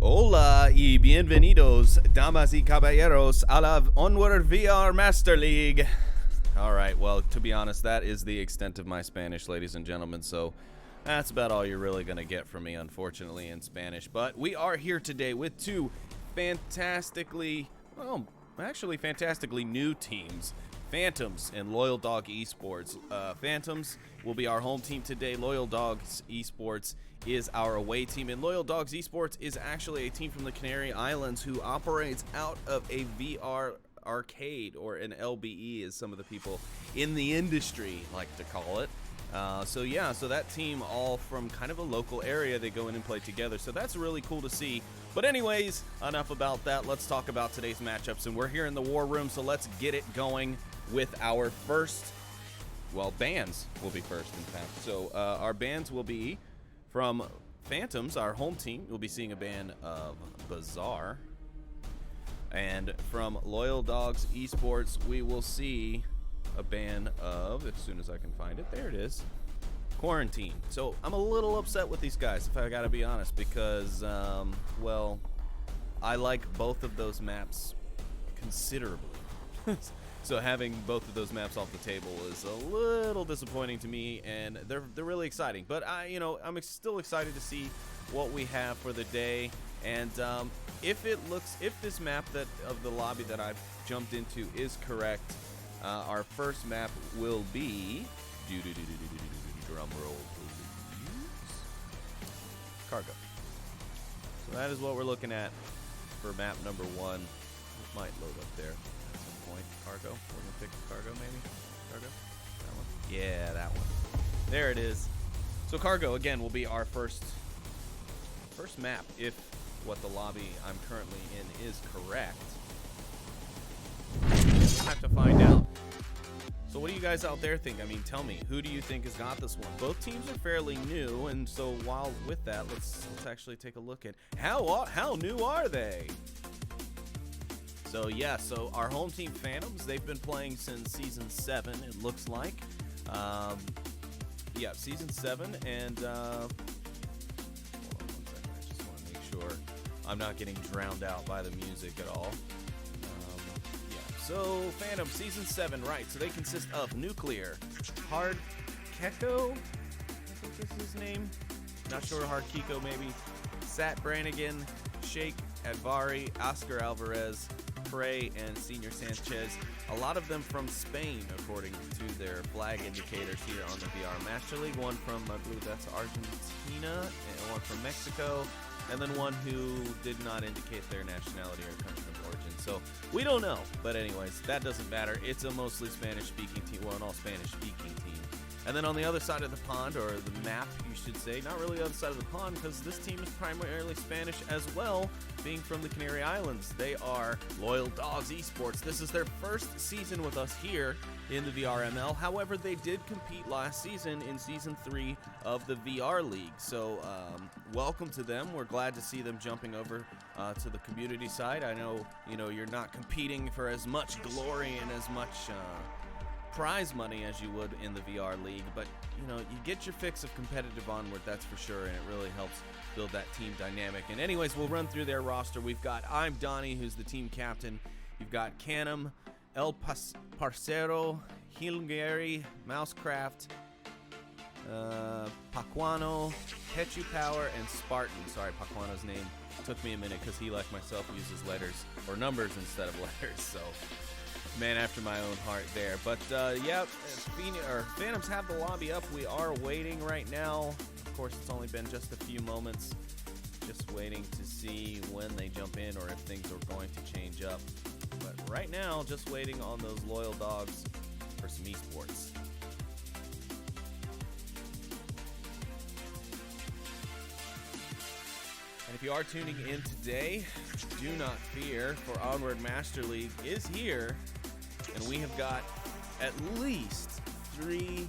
Hola y bienvenidos, damas y caballeros, a la Onward VR Master League. All right, well, to be honest, that is the extent of my Spanish, ladies and gentlemen, so that's about all you're really going to get from me, unfortunately, in Spanish. But we are here today with two fantastically new teams Phantoms and Loyal Dog eSports. Phantoms will be our home team today. Loyal Dogs eSports is our away team. And Loyal Dogs eSports is actually a team from the Canary Islands who operates out of a VR arcade, or an LBE as some of the people in the industry like to call it. So that team, all from kind of a local area, they go in and play together. So that's really cool to see. But anyways, enough about that. Let's talk about today's matchups. And we're here in the war room, so let's get it going with our first, well, bans will be first, in fact. So our bans will be from Phantoms, our home team. We'll be seeing a ban of Bazaar. And from Loyal Dogs eSports, we will see a ban of, as soon as I can find it, there it is, Quarantine. So I'm a little upset with these guys, if I gotta be honest, because, well, I like both of those maps considerably. So having both of those maps off the table is a little disappointing to me, and they're really exciting. But I'm still excited to see what we have for the day. And if this map of the lobby that I've jumped into is correct, our first map will be drum roll, cargo. So that is what we're looking at for map number 1. It might load up there at some point. Cargo. We're gonna pick cargo, maybe. Cargo. That one. Yeah, that one. There it is. So cargo again will be our first map if what the lobby I'm currently in is correct. We'll have to find out. So what do you guys out there think? I mean, tell me, who do you think has got this one? Both teams are fairly new, and so while with that, let's actually take a look at how new are they? So yeah, so our home team Phantoms, they've been playing since season 7, it looks like. Yeah, season 7, and hold on 1 second, I just want to make sure I'm not getting drowned out by the music at all. So, Phantom, Season 7, right. So they consist of Nuclear, Hard Keko, I think this is his name. Not sure, Hard Kiko maybe. Sat Brannigan, Sheikh Advari, Oscar Alvarez, Prey, and Senior Sanchez. A lot of them from Spain, according to their flag indicators here on the VR Master League. One from, I believe that's Argentina, and one from Mexico. And then one who did not indicate their nationality or country of origin. So we don't know. But anyways, that doesn't matter. It's a mostly Spanish-speaking team. Well, an all-Spanish-speaking team. And then on the other side of the pond, or the map, you should say, not really the other side of the pond, because this team is primarily Spanish as well, being from the Canary Islands. They are Loyal Dogs eSports. This is their first season with us here in the VRML. However, they did compete last season in Season 3 of the VR League. So, welcome to them. We're glad to see them jumping over to the community side. I know, you're not competing for as much glory and as much prize money as you would in the VR League, but you get your fix of competitive Onward, that's for sure, and it really helps build that team dynamic. And anyways, we'll run through their roster. We've got I'm Donnie, who's the team captain. You've got Canham, El Parcero, Hilgary, Mousecraft, Paquano, Pechu Power, and Spartan. Sorry, Paquano's name took me a minute because he, like myself, uses letters or numbers instead of letters, so man after my own heart there. But yeah, Phantoms have the lobby up. We are waiting right now. Of course, it's only been just a few moments. Just waiting to see when they jump in or if things are going to change up. But right now, just waiting on those Loyal Dogs for some esports. And if you are tuning in today, do not fear, for Onward Master League is here. And we have got at least 3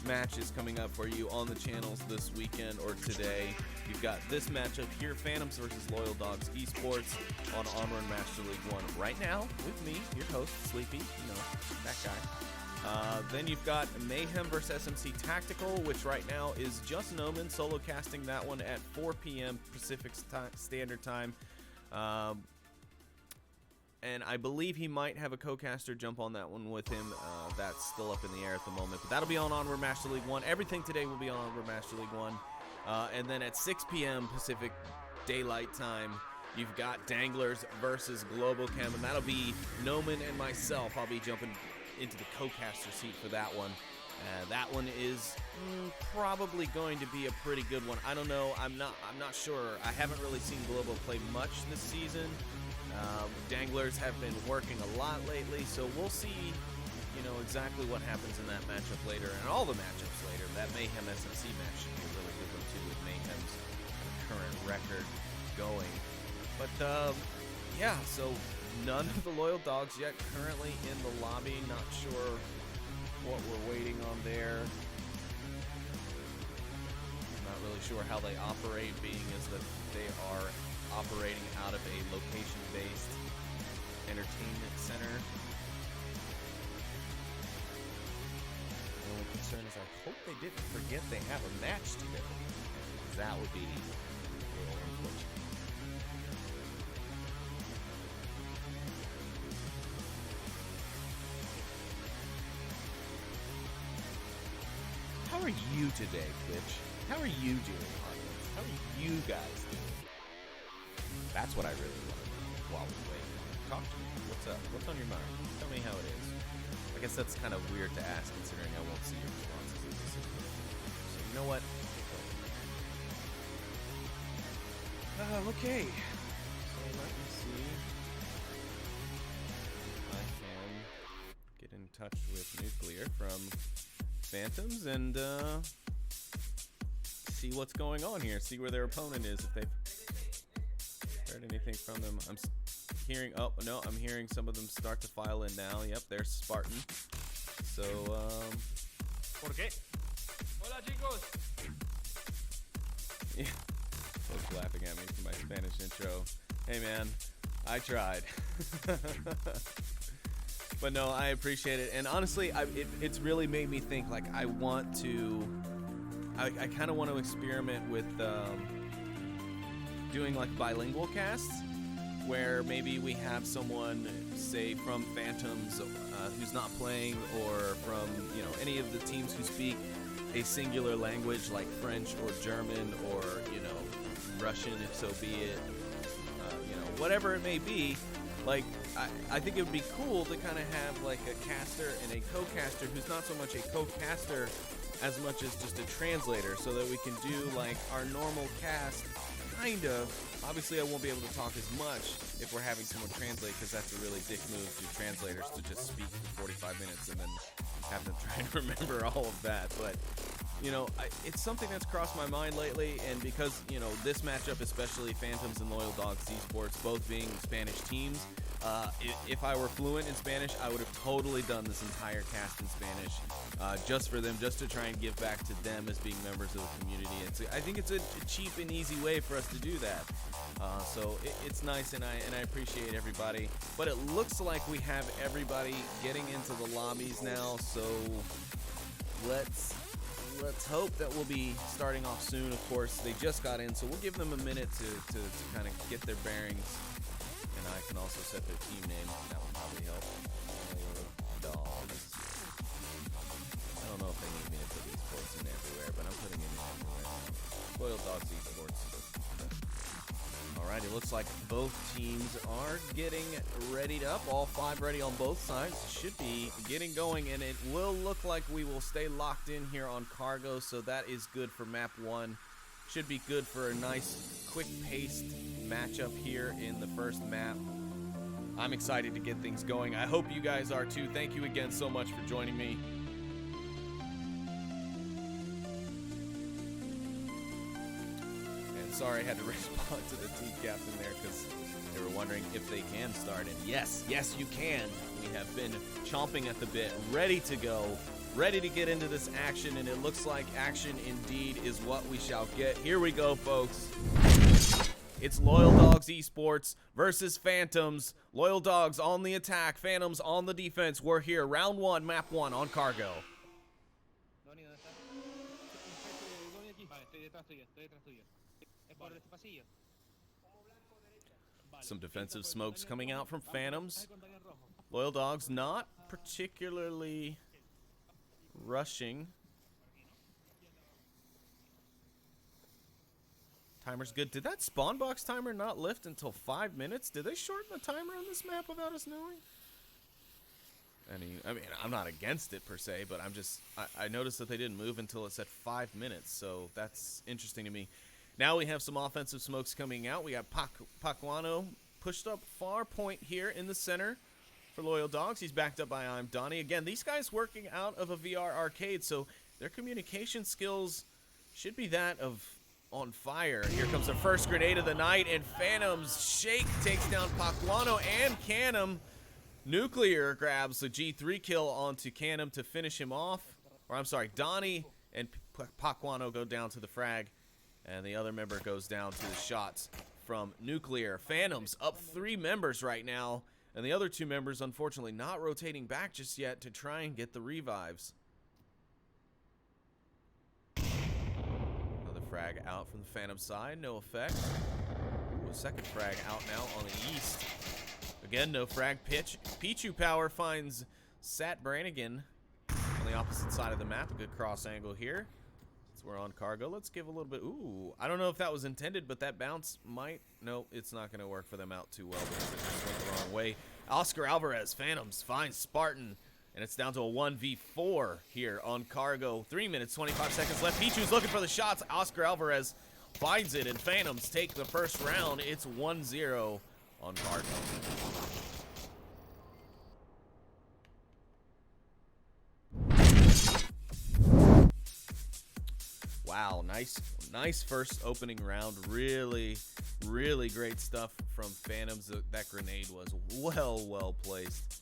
matches coming up for you on the channels this weekend or today. You've got this matchup here, Phantoms versus Loyal Dogs eSports on Onward Master League 1 right now with me, your host, Sleepy, that guy. Then you've got Mayhem versus SMC Tactical, which right now is just Noman solo casting that one at 4 p.m. Pacific Standard Time. And I believe he might have a co-caster jump on that one with him. That's still up in the air at the moment. But that'll be on Onward Master League 1. Everything today will be on Onward Master League 1. And then at 6 p.m. Pacific Daylight Time, you've got Danglers versus Global Chem. And that'll be Noman and myself. I'll be jumping into the co-caster seat for that one. That one is probably going to be a pretty good one. I don't know. I'm not sure. I haven't really seen Globo play much this season. Danglers have been working a lot lately, so we'll see, exactly what happens in that matchup later, and all the matchups later. That Mayhem SMC match should be a really good one too, with Mayhem's current record going. But yeah, so none of the Loyal Dogs yet currently in the lobby. Not sure what we're waiting on there. Not really sure how they operate, being as that they are operating out of a location-based entertainment center. The only concern is I hope they didn't forget they have a match today. That would be a little unfortunate. How are you today, Twitch? How are you doing, audience? How are you guys doing? That's what I really want to know while we wait. Talk to me. What's up? What's on your mind? Tell me how it is. I guess that's kind of weird to ask, considering I won't see your responses in this situation. So you know what? Okay. So let me see if I can get in touch with Nuclear from Phantoms and see what's going on here. See where their opponent is, if they've heard anything from them. I'm hearing, oh no, I'm hearing some of them start to file in now. Yep, there's Spartan. So, ¿Por qué? Hola, chicos. Yeah, folks laughing at me for my Spanish intro. Hey man, I tried. But no, I appreciate it. And honestly, it's really made me think, like, I kind of want to experiment with doing like bilingual casts, where maybe we have someone, say, from Phantoms who's not playing, or from, any of the teams who speak a singular language like French or German or, Russian, if so be it, whatever it may be. Like, I think it would be cool to kind of have like a caster and a co-caster who's not so much a co-caster as much as just a translator, so that we can do like our normal cast, kind of. Obviously, I won't be able to talk as much if we're having someone translate, because that's a really dick move to translators, to just speak for 45 minutes and then have them try to remember all of that. But, it's something that's crossed my mind lately, and because, this matchup, especially Phantoms and Loyal Dogs eSports, both being Spanish teams, if I were fluent in Spanish, I would have totally done this entire cast in Spanish, just for them, just to try and give back to them as being members of the community. I think it's a cheap and easy way for us to do that. So it's nice, and I appreciate everybody. But it looks like we have everybody getting into the lobbies now, so let's hope that we'll be starting off soon. Of course, they just got in, so we'll give them a minute to kind of get their bearings. And I can also set their team name. That will probably help. Dogs. I don't know if they need me to put eSports in everywhere, but I'm putting it in everywhere. Loyal Dogs eSports. Alright, it looks like both teams are getting readied up. All 5 ready on both sides. Should be getting going, and it will look like we will stay locked in here on Cargo, so that is good for map 1. Should be good for a nice, quick-paced matchup here in the first map. I'm excited to get things going. I hope you guys are too. Thank you again so much for joining me. And sorry I had to respond to the team captain there, because they were wondering if they can start. And yes, you can. We have been chomping at the bit, ready to go. Ready to get into this action, and it looks like action indeed is what we shall get. Here we go, folks. It's Loyal Dogs eSports versus Phantoms. Loyal Dogs on the attack, Phantoms on the defense. We're here, round 1, map 1 on Cargo. Some defensive smokes coming out from Phantoms. Loyal Dogs not particularly rushing. Timer's good. Did that spawn box timer not lift until 5 minutes? Did they shorten the timer on this map without us knowing? I mean, I'm not against it per se, but I noticed that they didn't move until it said 5 minutes, so that's interesting to me. Now we have some offensive smokes coming out. We got Pacuano pushed up far point here in the center for Loyal Dogs. He's backed up by I'm Donnie. Again, these guys working out of a VR arcade, so their communication skills should be that of on fire. Here comes the first grenade of the night, and Phantom's Shake takes down Pacuano and Canham. Nuclear grabs the G3 kill onto Canham to finish him off. Or I'm sorry, Donnie and Pacuano go down to the frag, and the other member goes down to the shots from Nuclear. Phantom's up 3 members right now, and the other 2 members unfortunately not rotating back just yet to try and get the revives. Another frag out from the Phantom side, no effect. Ooh, a second frag out now on the east. Again, no frag pitch. Pichu Power finds Sat Brannigan on the opposite side of the map. A good cross angle here. Since we're on cargo, let's give a little bit. Ooh, I don't know if that was intended, but that bounce might. No, it's not going to work for them out too well because it just went the wrong way. Oscar Alvarez, Phantoms finds Spartan, and it's down to a 1v4 here on cargo. 3 minutes, 25 seconds left. Pichu's looking for the shots. Oscar Alvarez finds it, and Phantoms take the first round. It's 1-0. On cargo. Wow, nice first opening round. Really great stuff from Phantoms. That grenade was well placed.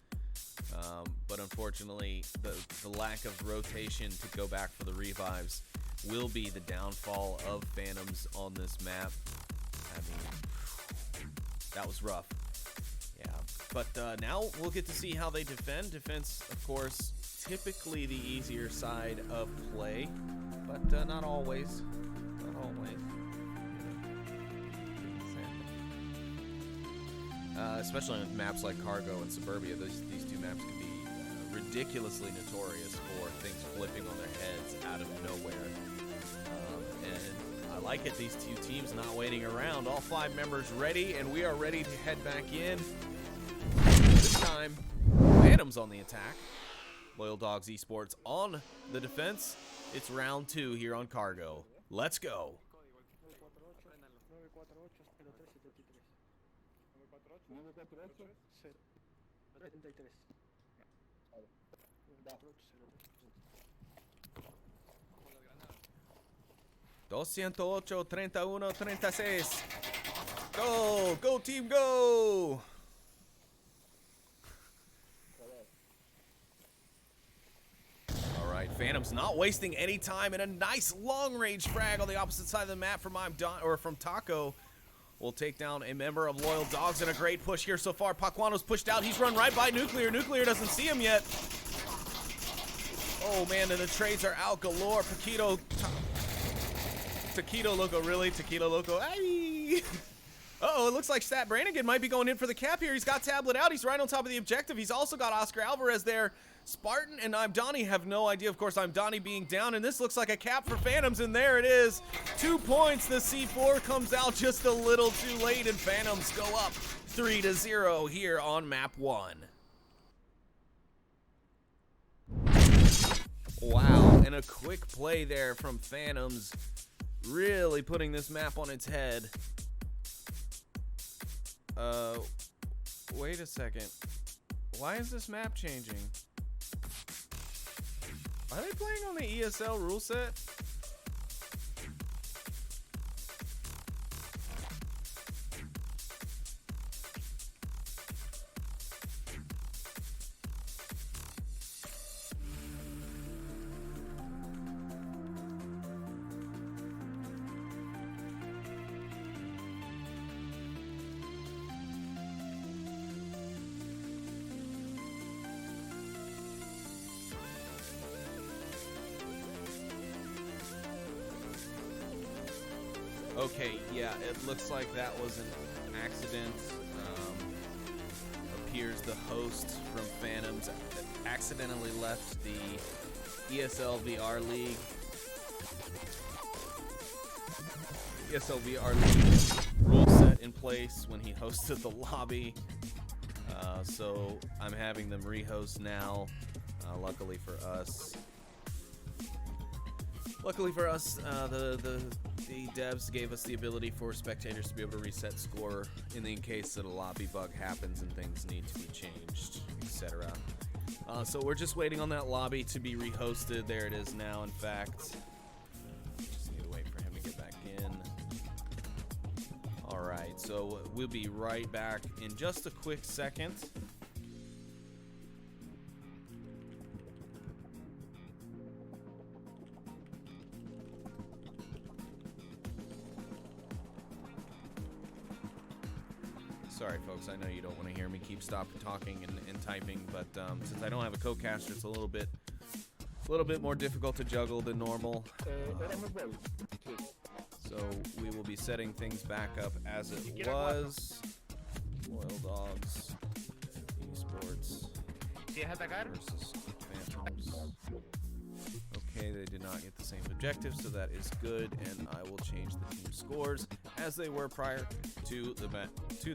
But unfortunately, the lack of rotation to go back for the revives will be the downfall of Phantoms on this map. I mean, that was rough. Yeah, but now we'll get to see how they defend. Defense, of course, typically the easier side of play, but not always. Not always. Especially on maps like Cargo and Suburbia, these 2 maps can be ridiculously notorious for things flipping on their heads out of nowhere. And I like it, these 2 teams not waiting around. All 5 members ready, and we are ready to head back in. This time, Phantom's on the attack. Loyal Dogs eSports on the defense. It's round 2 here on Cargo. Let's go. $208, 31, 36. Go team, go! All right, Phantom's not wasting any time, and a nice long-range frag on the opposite side of the map from Taco. Will take down a member of Loyal Dogs, and a great push here so far. Pacuano's pushed out. He's run right by Nuclear. Nuclear doesn't see him yet. Oh man, and the trades are out galore. Taquito Loco, really? Taquito Loco. Ay! Uh-oh, it looks like Stat Brannigan might be going in for the cap here. He's got Tablet out. He's right on top of the objective. He's also got Oscar Alvarez there. Spartan and I'm Donnie have no idea. Of course, I'm Donnie being down, and this looks like a cap for Phantoms, and there it is. 2 points. The C4 comes out just a little too late, and Phantoms go up 3-0 here on map 1. Wow, and a quick play there from Phantoms, really putting this map on its head. Wait a second. Why is this map changing? Are they playing on the ESL rule set? Okay, yeah, it looks like that was an accident. Appears the host from Phantoms accidentally left the ESL VR League. ESL VR League rule set in place when he hosted the lobby. So I'm having them rehost now. Luckily for us, the devs gave us the ability for spectators to be able to reset score in case that a lobby bug happens and things need to be changed, etc. So we're just waiting on that lobby to be rehosted. There it is now, in fact. Just need to wait for him to get back in. Alright, so we'll be right back in just a quick second. Sorry, folks, I know you don't want to hear me keep talking and typing, but since I don't have a co-caster, it's a little bit more difficult to juggle than normal. So we will be setting things back up as it was. Loyal Dogs, eSports versus Phantoms. Okay, they did not get the same objective, so that is good, and I will change the team scores as they were prior to the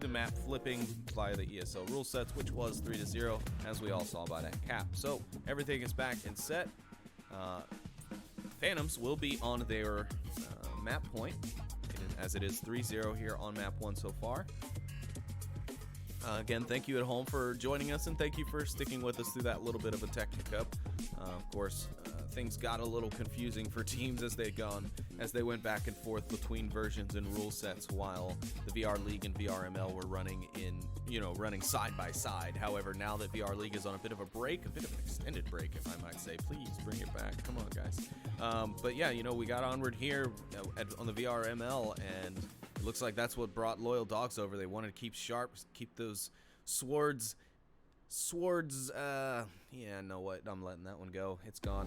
map flipping via the ESL rule sets, which was 3-0, as we all saw by that cap. So everything is back and set. Phantoms will be on their map point, as it is 3-0 here on map 1 so far. Again, thank you at home for joining us, and thank you for sticking with us through that little bit of a tech hiccup. Of course, things got a little confusing for teams as they went back and forth between versions and rule sets while the VR League and VRML were running side by side. However, now that VR League is on a bit of a break, a bit of an extended break, if I might say, please bring it back. Come on, guys. But yeah, we got Onward here on the VRML, and it looks like that's what brought Loyal Dogs over. They wanted to keep sharp, keep those swords, yeah, know what, I'm letting that one go, it's gone.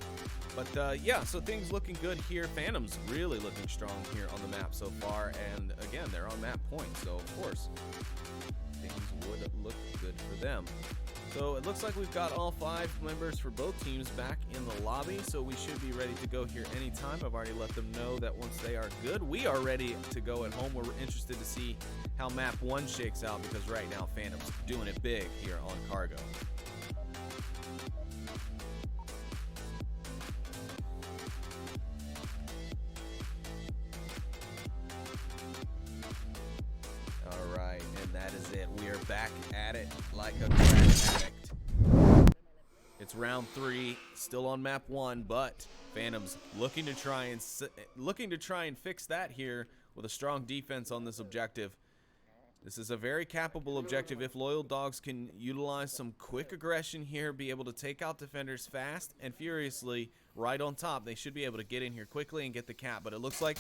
But yeah, so things looking good here. Phantoms really looking strong here on the map so far, and again, they're on map point, so of course things would look good for them. So it looks like we've got all 5 members for both teams back in the lobby, so we should be ready to go here anytime. I've already let them know that once they are good, we are ready to go at home. We're interested to see how map 1 shakes out, because right now Phantom's doing it big here on Cargo. Alright, and that is it. We are back at it like a crack addict. It's round 3, still on map 1, but Phantoms looking to try and fix that here with a strong defense on this objective. This is a very capable objective. If Loyal Dogs can utilize some quick aggression here, be able to take out defenders fast and furiously right on top, they should be able to get in here quickly and get the cap. But it looks like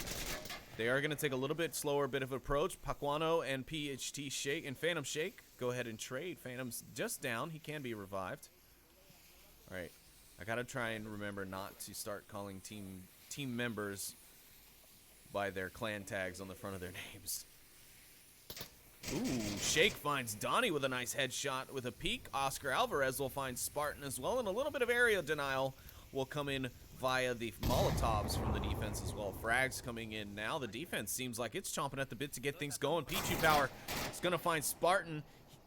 they are going to take a little bit slower bit of approach. Paquano and PHT Shake and Phantom Shake go ahead and trade. Phantom's just down. He can be revived. All right, I got to try and remember not to start calling team members by their clan tags on the front of their names. Ooh, Shake finds Donnie with a nice headshot with a peek. Oscar Alvarez will find Spartan as well, and a little bit of area denial will come in via the Molotovs from the defense as well. Frags coming in now. The defense seems like it's chomping at the bit to get things going. Pichu Power is going to find Spartan.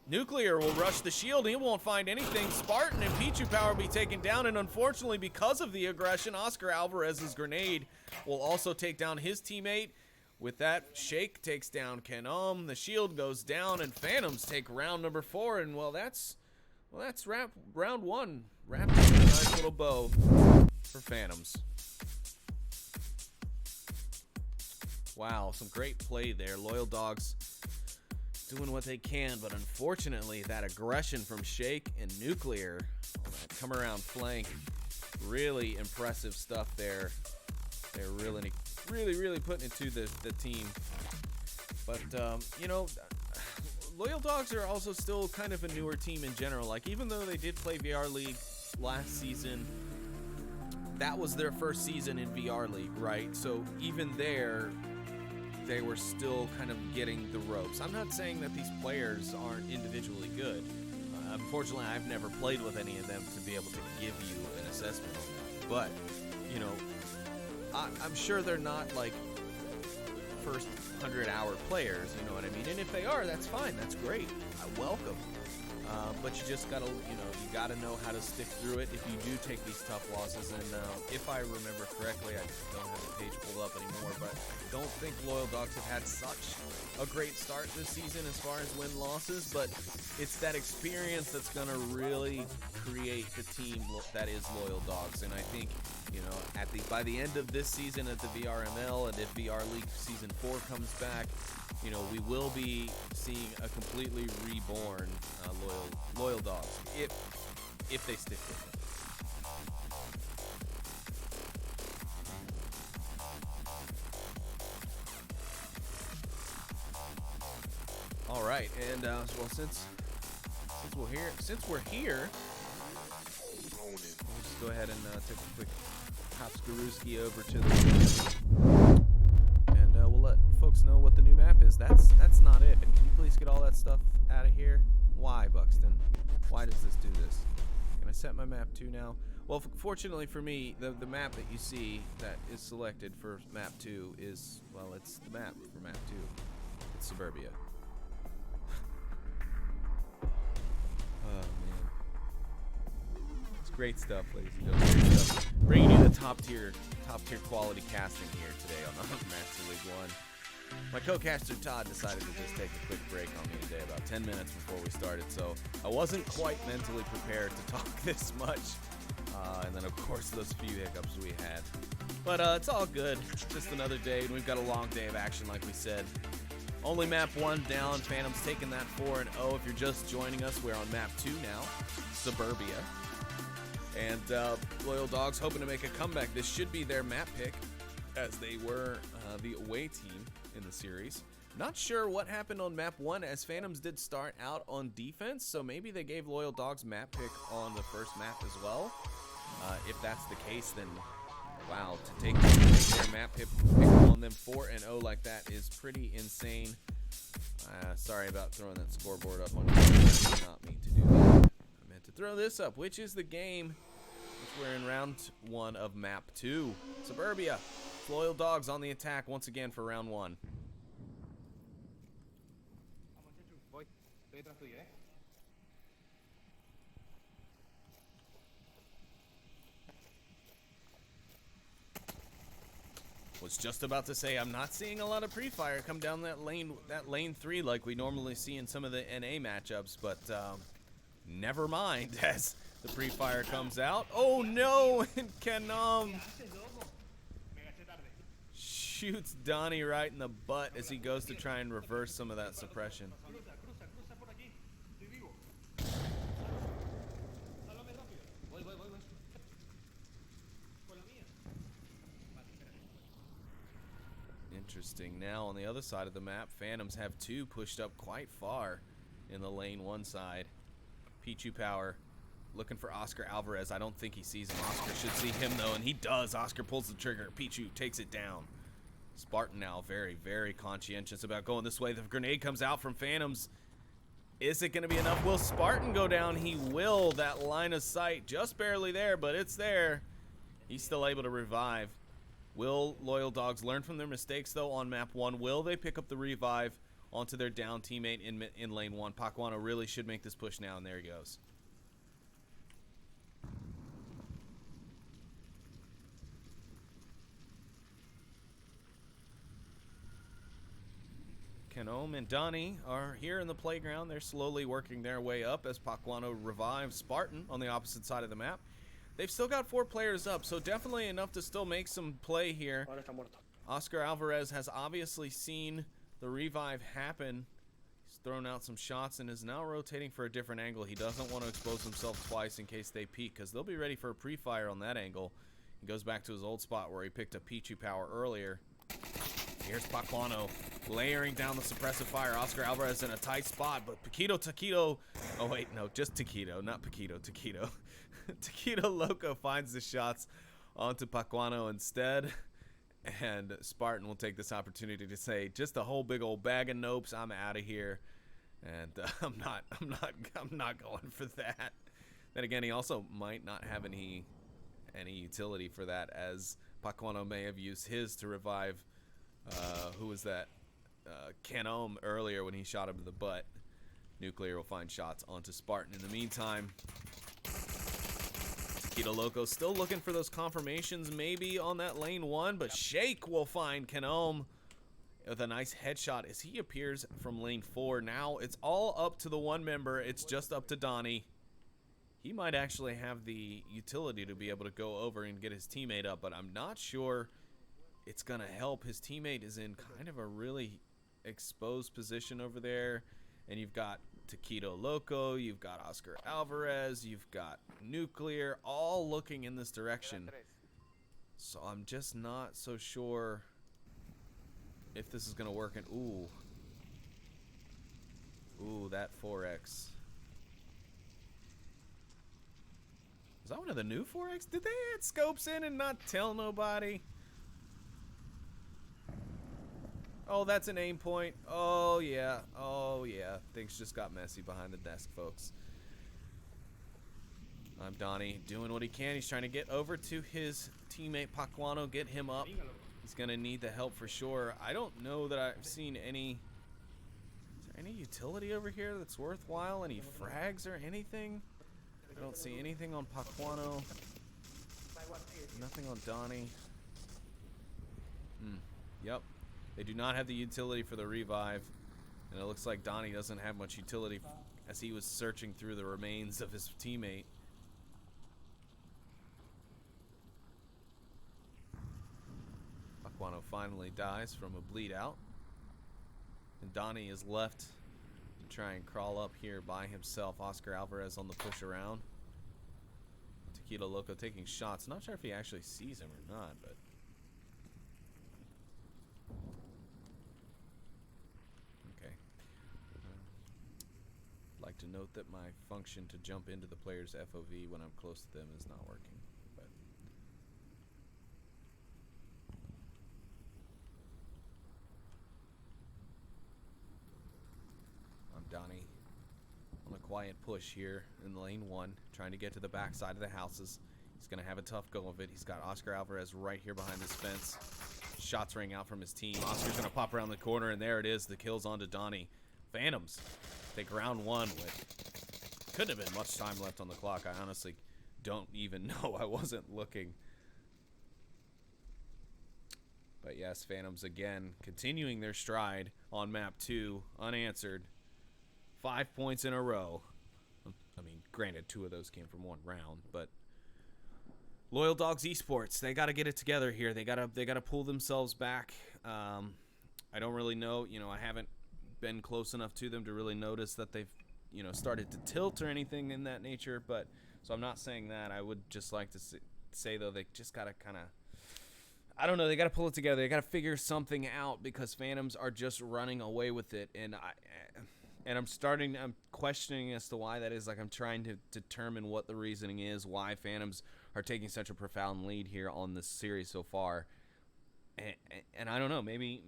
Nuclear will rush the shield. He won't find anything. Spartan and Pichu Power will be taken down, and unfortunately, because of the aggression, Oscar Alvarez's grenade will also take down his teammate. With that, Shake takes down Kenom. The shield goes down, and Phantoms take round number 4. And that's round 1. Wrapped up in a nice little bow for Phantoms. Wow, some great play there. Loyal Dogs doing what they can, but unfortunately, that aggression from Shake and Nuclear on that come around flank, really impressive stuff there. They're really putting it to the team. But Loyal Dogs are also still kind of a newer team in general. Like, even though they did play VR League last season, that was their first season in VR League, right? So even there, they were still kind of getting the ropes. I'm not saying that these players aren't individually good. Unfortunately, I've never played with any of them to be able to give you an assessment. But, I'm sure they're not like first 100-hour players, you know what I mean? And if they are, that's fine. That's great. I welcome. But you just gotta, you gotta know how to stick through it if you do take these tough losses. And if I remember correctly, I don't have the page pulled up anymore, but I don't think Loyal Dogs have had such a great start this season as far as win-losses, but it's that experience that's gonna really create the team that is Loyal Dogs. And I think, by the end of this season at the VRML, and if VR League Season 4 comes back, we will be seeing a completely reborn Loyal Dogs if they stick with it. All right, and since we're here, we'll just go ahead and take a quick hopskarooski over to the and we'll let folks know what the new map is. That's not it. Can you please get all that stuff out of here? Why, Buxton? Why does this do this? Can I set my map 2 now? Well, fortunately for me, the map that you see that is selected for map 2 is, well, it's the map for map 2. It's Suburbia. Oh, man. It's great stuff, ladies and gentlemen. Great stuff. Bringing you the top tier quality casting here today on Master League 1. My co-caster Todd decided to just take a quick break on me today, about 10 minutes before we started, so I wasn't quite mentally prepared to talk this much. And then, of course, those few hiccups we had. But it's all good. It's just another day, and we've got a long day of action, like we said. Only map 1 down. Phantom's taking that 4-0. If you're just joining us, we're on map 2 now, Suburbia. And Loyal Dogs hoping to make a comeback. This should be their map pick, as they were the away team in the series. Not sure what happened on map 1, as Phantoms did start out on defense, so maybe they gave Loyal Dogs map pick on the first map as well. If that's the case, then wow, to take their map pick on them 4-0 like that is pretty insane. Sorry about throwing that scoreboard up on you. I did not mean to do that. I meant to throw this up, which is the game, which we're in round 1 of map 2. Suburbia. Loyal Dogs on the attack once again for round 1. Was just about to say, I'm not seeing a lot of pre-fire come down that lane 3 like we normally see in some of the NA matchups, but never mind as the pre-fire comes out. Oh no, and Kenom shoots Donnie right in the butt as he goes to try and reverse some of that suppression. Interesting. Now on the other side of the map, Phantoms have 2 pushed up quite far in the lane 1 side. Pichu Power looking for Oscar Alvarez. I don't think he sees him. Oscar should see him though, and he does. Oscar pulls the trigger. Pichu takes it down. Spartan now very, very conscientious about going this way. The grenade comes out from Phantoms. Is it going to be enough? Will Spartan go down? He will. That line of sight just barely there, but it's there. He's still able to revive. Will Loyal Dogs learn from their mistakes, though, on map 1? Will they pick up the revive onto their down teammate in lane 1? Pacuano really should make this push now, and there he goes. Kenom and Donnie are here in the playground. They're slowly working their way up as Pacuano revives Spartan on the opposite side of the map. They've still got 4 players up, so definitely enough to still make some play here. Oscar Alvarez has obviously seen the revive happen. He's thrown out some shots and is now rotating for a different angle. He doesn't want to expose himself twice in case they peek, because they'll be ready for a pre-fire on that angle. He goes back to his old spot where he picked up Pichu Power earlier. Here's Pacuano layering down the suppressive fire. Oscar Alvarez in a tight spot, but Taquito. Oh wait, no, just Taquito, not Paquito, Taquito. Taquito Loco finds the shots onto Pacuano instead, and Spartan will take this opportunity to say, just a whole big old bag of nopes, I'm out of here, and I'm not going for that. Then again, he also might not have any utility for that, as Pacuano may have used his to revive who was that? Kenom earlier when he shot him in the butt. Nuclear will find shots onto Spartan in the meantime. Taquito Loco still looking for those confirmations maybe on that lane 1, but Shake will find Kanome with a nice headshot as he appears from lane 4. Now it's all up to the one member. It's just up to Donnie. He might actually have the utility to be able to go over and get his teammate up, but I'm not sure it's going to help. His teammate is in kind of a really exposed position over there. And you've got Taquito Loco, you've got Oscar Alvarez, you've got Nuclear, all looking in this direction. So I'm just not so sure if this is going to work. And ooh, that 4X. Is that one of the new 4X? Did they add scopes in and not tell nobody? Oh, that's an aim point. Oh, yeah. Oh, yeah. Things just got messy behind the desk, folks. I'm Donnie doing what he can. He's trying to get over to his teammate Pacuano, get him up. He's going to need the help for sure. I don't know that I've seen any... Is there any utility over here that's worthwhile? Any frags or anything? I don't see anything on Pacuano. Nothing on Donnie. Yep. They do not have the utility for the revive. And it looks like Donnie doesn't have much utility as he was searching through the remains of his teammate. Pacuano finally dies from a bleed out. And Donnie is left to try and crawl up here by himself. Oscar Alvarez on the push around. Taquito Loco taking shots. Not sure if he actually sees him or not, but... Okay. Like to note that my function to jump into the player's FOV when I'm close to them is not working. But I'm Donnie on a quiet push here in lane 1, trying to get to the back side of the houses. He's going to have a tough go of it. He's got Oscar Alvarez right here behind this fence. Shots ring out from his team. Oscar's going to pop around the corner, and there it is. The kill's onto Donnie. Phantoms take round 1 with... Couldn't have been much time left on the clock. I honestly don't even know. I wasn't looking. But yes, Phantoms again continuing their stride on map 2, unanswered. 5 points in a row. I mean, granted, 2 of those came from 1 round, but Loyal Dogs eSports, they got to get it together here. They got to pull themselves back. I don't really know. You know, I haven't been close enough to them to really notice that they've, you know, started to tilt or anything in that nature. But so I'm not saying that. I would just like to say though, they just got to kind of, I don't know, they got to pull it together. They got to figure something out because Phantoms are just running away with it, and I'm questioning as to why that is. Like, I'm trying to determine what the reasoning is, why Phantoms are taking such a profound lead here on this series so far. And I don't know, maybe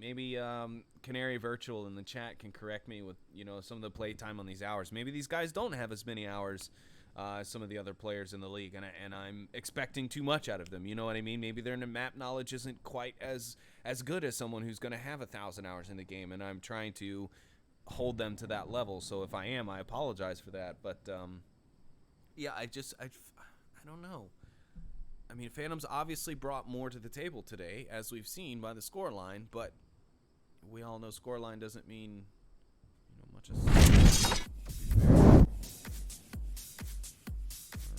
Canary Virtual in the chat can correct me with, you know, some of the play time on these hours. Maybe these guys don't have as many hours as some of the other players in the league, and I'm expecting too much out of them. You know what I mean? Maybe their map knowledge isn't quite as good as someone who's going to have 1,000 hours in the game, and I'm trying to hold them to that level. So if I am, I apologize for that. But yeah, I don't know. I mean, Phantoms obviously brought more to the table today, as we've seen by the scoreline, but we all know scoreline doesn't mean, you know, much. All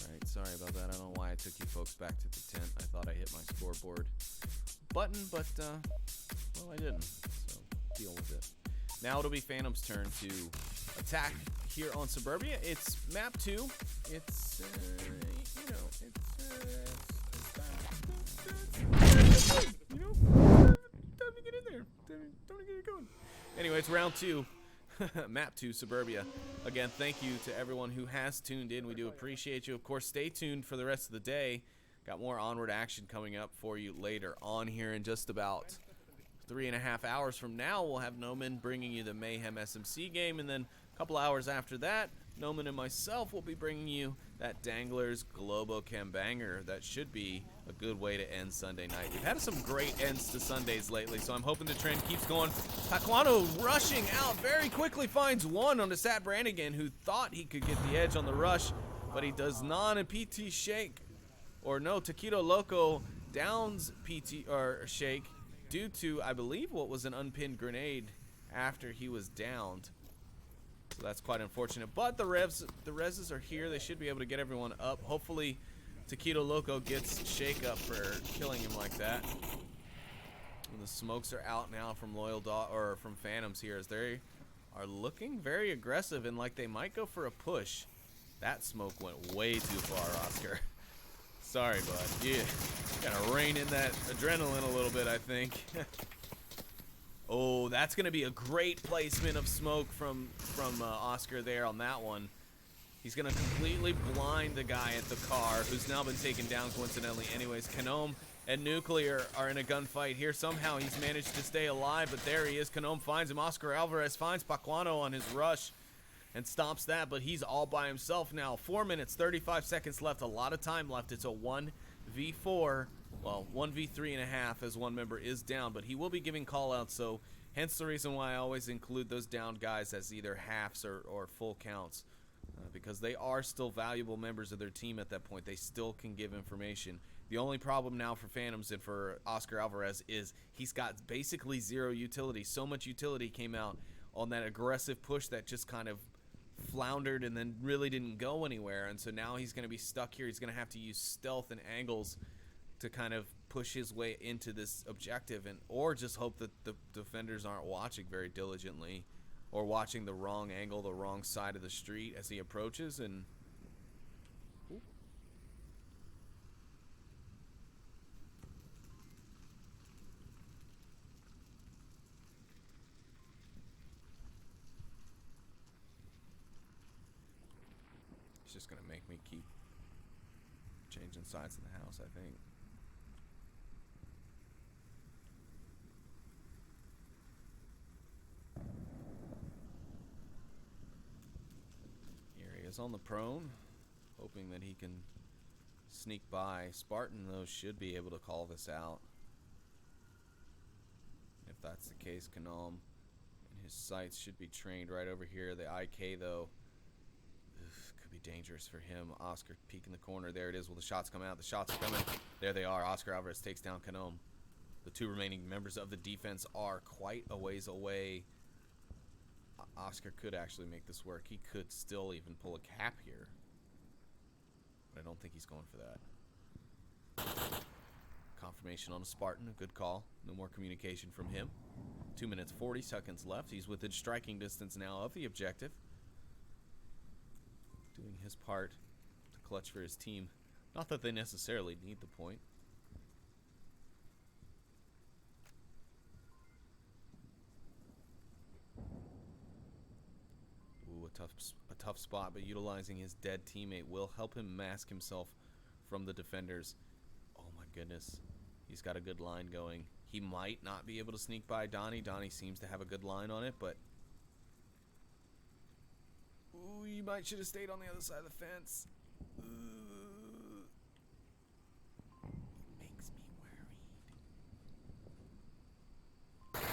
right, sorry about that. I don't know why I took you folks back to the tent. I thought I hit my scoreboard button, but well, I didn't. So deal with it. Now it'll be Phantom's turn to attack here on Suburbia. It's map 2. It's you know, you know, time to get in there. Time to get it going. Anyway, it's round 2. Map 2, Suburbia. Again, thank you to everyone who has tuned in. We do appreciate you. Of course, stay tuned for the rest of the day. Got more Onward action coming up for you later on here in just about 3.5 hours from now. We'll have Noman bringing you the Mayhem SMC game, and then a couple hours after that, Noman and myself will be bringing you that Danglers Globocam banger that should be a good way to end Sunday night. We've had some great ends to Sundays lately, so I'm hoping the trend keeps going. Paquano rushing out very quickly, finds one on the Sat Brannigan, who thought he could get the edge on the rush, but he does not. And PT Shake, or no, Taquito Loco downs PT or Shake due to, I believe, what was an unpinned grenade after he was downed. So that's quite unfortunate. But the reses are here. They should be able to get everyone up. Hopefully, Taquito Loco gets Shake up for killing him like that. And the smokes are out now from from Phantoms here, as they are looking very aggressive and like they might go for a push. That smoke went way too far, Oscar. Sorry, bud. You gotta rein in that adrenaline a little bit, I think. Oh, that's gonna be a great placement of smoke from Oscar there on that one. He's gonna completely blind the guy at the car, who's now been taken down coincidentally. Anyways, Canome and Nuclear are in a gunfight here. Somehow he's managed to stay alive, but there he is. Canome finds him. Oscar Alvarez finds Paquano on his rush and stops that, but he's all by himself now. 4 minutes, 35 seconds left. A lot of time left. It's a 1v4. Well, 1v3.5 as one member is down, but he will be giving call-outs, so hence the reason why I always include those down guys as either halves or full counts, because they are still valuable members of their team at that point. They still can give information. The only problem now for Phantoms and for Oscar Alvarez is he's got basically zero utility. So much utility came out on that aggressive push that just kind of floundered and then really didn't go anywhere, and so now he's going to be stuck here. He's going to have to use stealth and angles to kind of push his way into this objective, and or just hope that the defenders aren't watching very diligently or watching the wrong angle, the wrong side of the street as he approaches. And ooh. It's just gonna make me keep changing sides in the house, I think. Here he is on the prone, hoping that he can sneak by. Spartan, though, should be able to call this out. If that's the case, Canome and his sights should be trained right over here. The IK, though, could be dangerous for him. Oscar peeking the corner. There it is. Will the shots come out? The shots are coming. There they are. Oscar Alvarez takes down Canome. The two remaining members of the defense are quite a ways away. Oscar could actually make this work. He could still even pull a cap here, but I don't think he's going for that. Confirmation on a Spartan. A good call. No more communication from him. 2 minutes 40 seconds left. He's within striking distance now of the objective, doing his part to clutch for his team. Not that they necessarily need the point. Ooh, a tough spot, but utilizing his dead teammate will help him mask himself from the defenders. Oh my goodness. He's got a good line going. He might not be able to sneak by Donnie. Donnie seems to have a good line on it, but ooh, you might should have stayed on the other side of the fence. Makes me worried.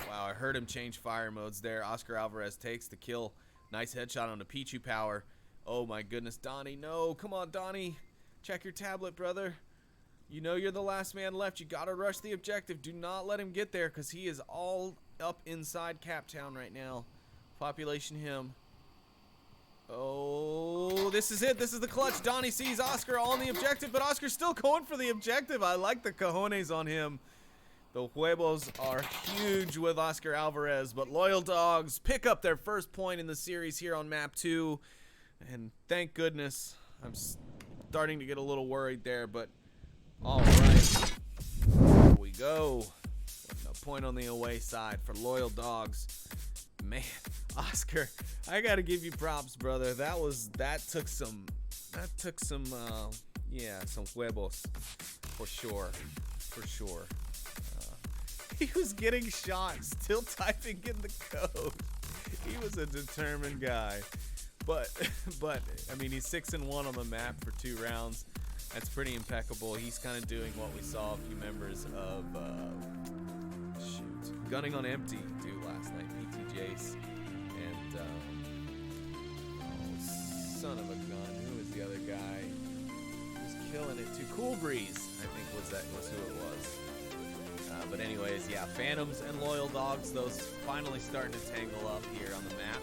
Wow, I heard him change fire modes there. Oscar Alvarez takes the kill. Nice headshot on the Pichu power. Oh my goodness, Donnie, no. Come on, Donnie. Check your tablet, brother. You know you're the last man left. You gotta rush the objective. Do not let him get there, because he is all up inside Cap Town right now. Population him. Oh, this is it. This is the clutch. Donnie sees Oscar on the objective, but Oscar's still going for the objective. I like the cojones on him. The huevos are huge with Oscar Alvarez, but Loyal Dogs pick up their first point in the series here on map 2. And thank goodness. I'm starting to get a little worried there, but all right. Here we go. A point on the away side for Loyal Dogs. Man, Oscar, I gotta give you props, brother. That took some yeah, some huevos for sure. He was getting shot, still typing in the code. He was a determined guy. But I mean, he's 6-1 on the map for 2 rounds. That's pretty impeccable. He's kind of doing what we saw a few members of Gunning on Empty do last night. PT Jace and son of a gun. Who was the other guy? He was killing it too. Cool Breeze, I think was who it was. But anyways, yeah, Phantoms and Loyal Dogs, those finally starting to tangle up here on the map.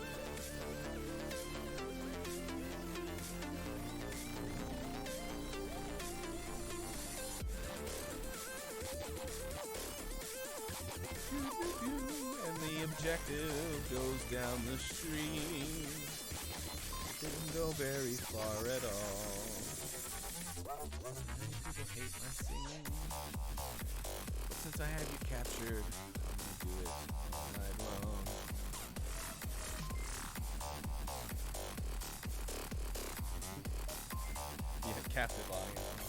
And the objective goes down the stream. Didn't go very far at all. People hate my singing. But since I have you captured, I'm gonna do it all night long. Yeah, captive audience.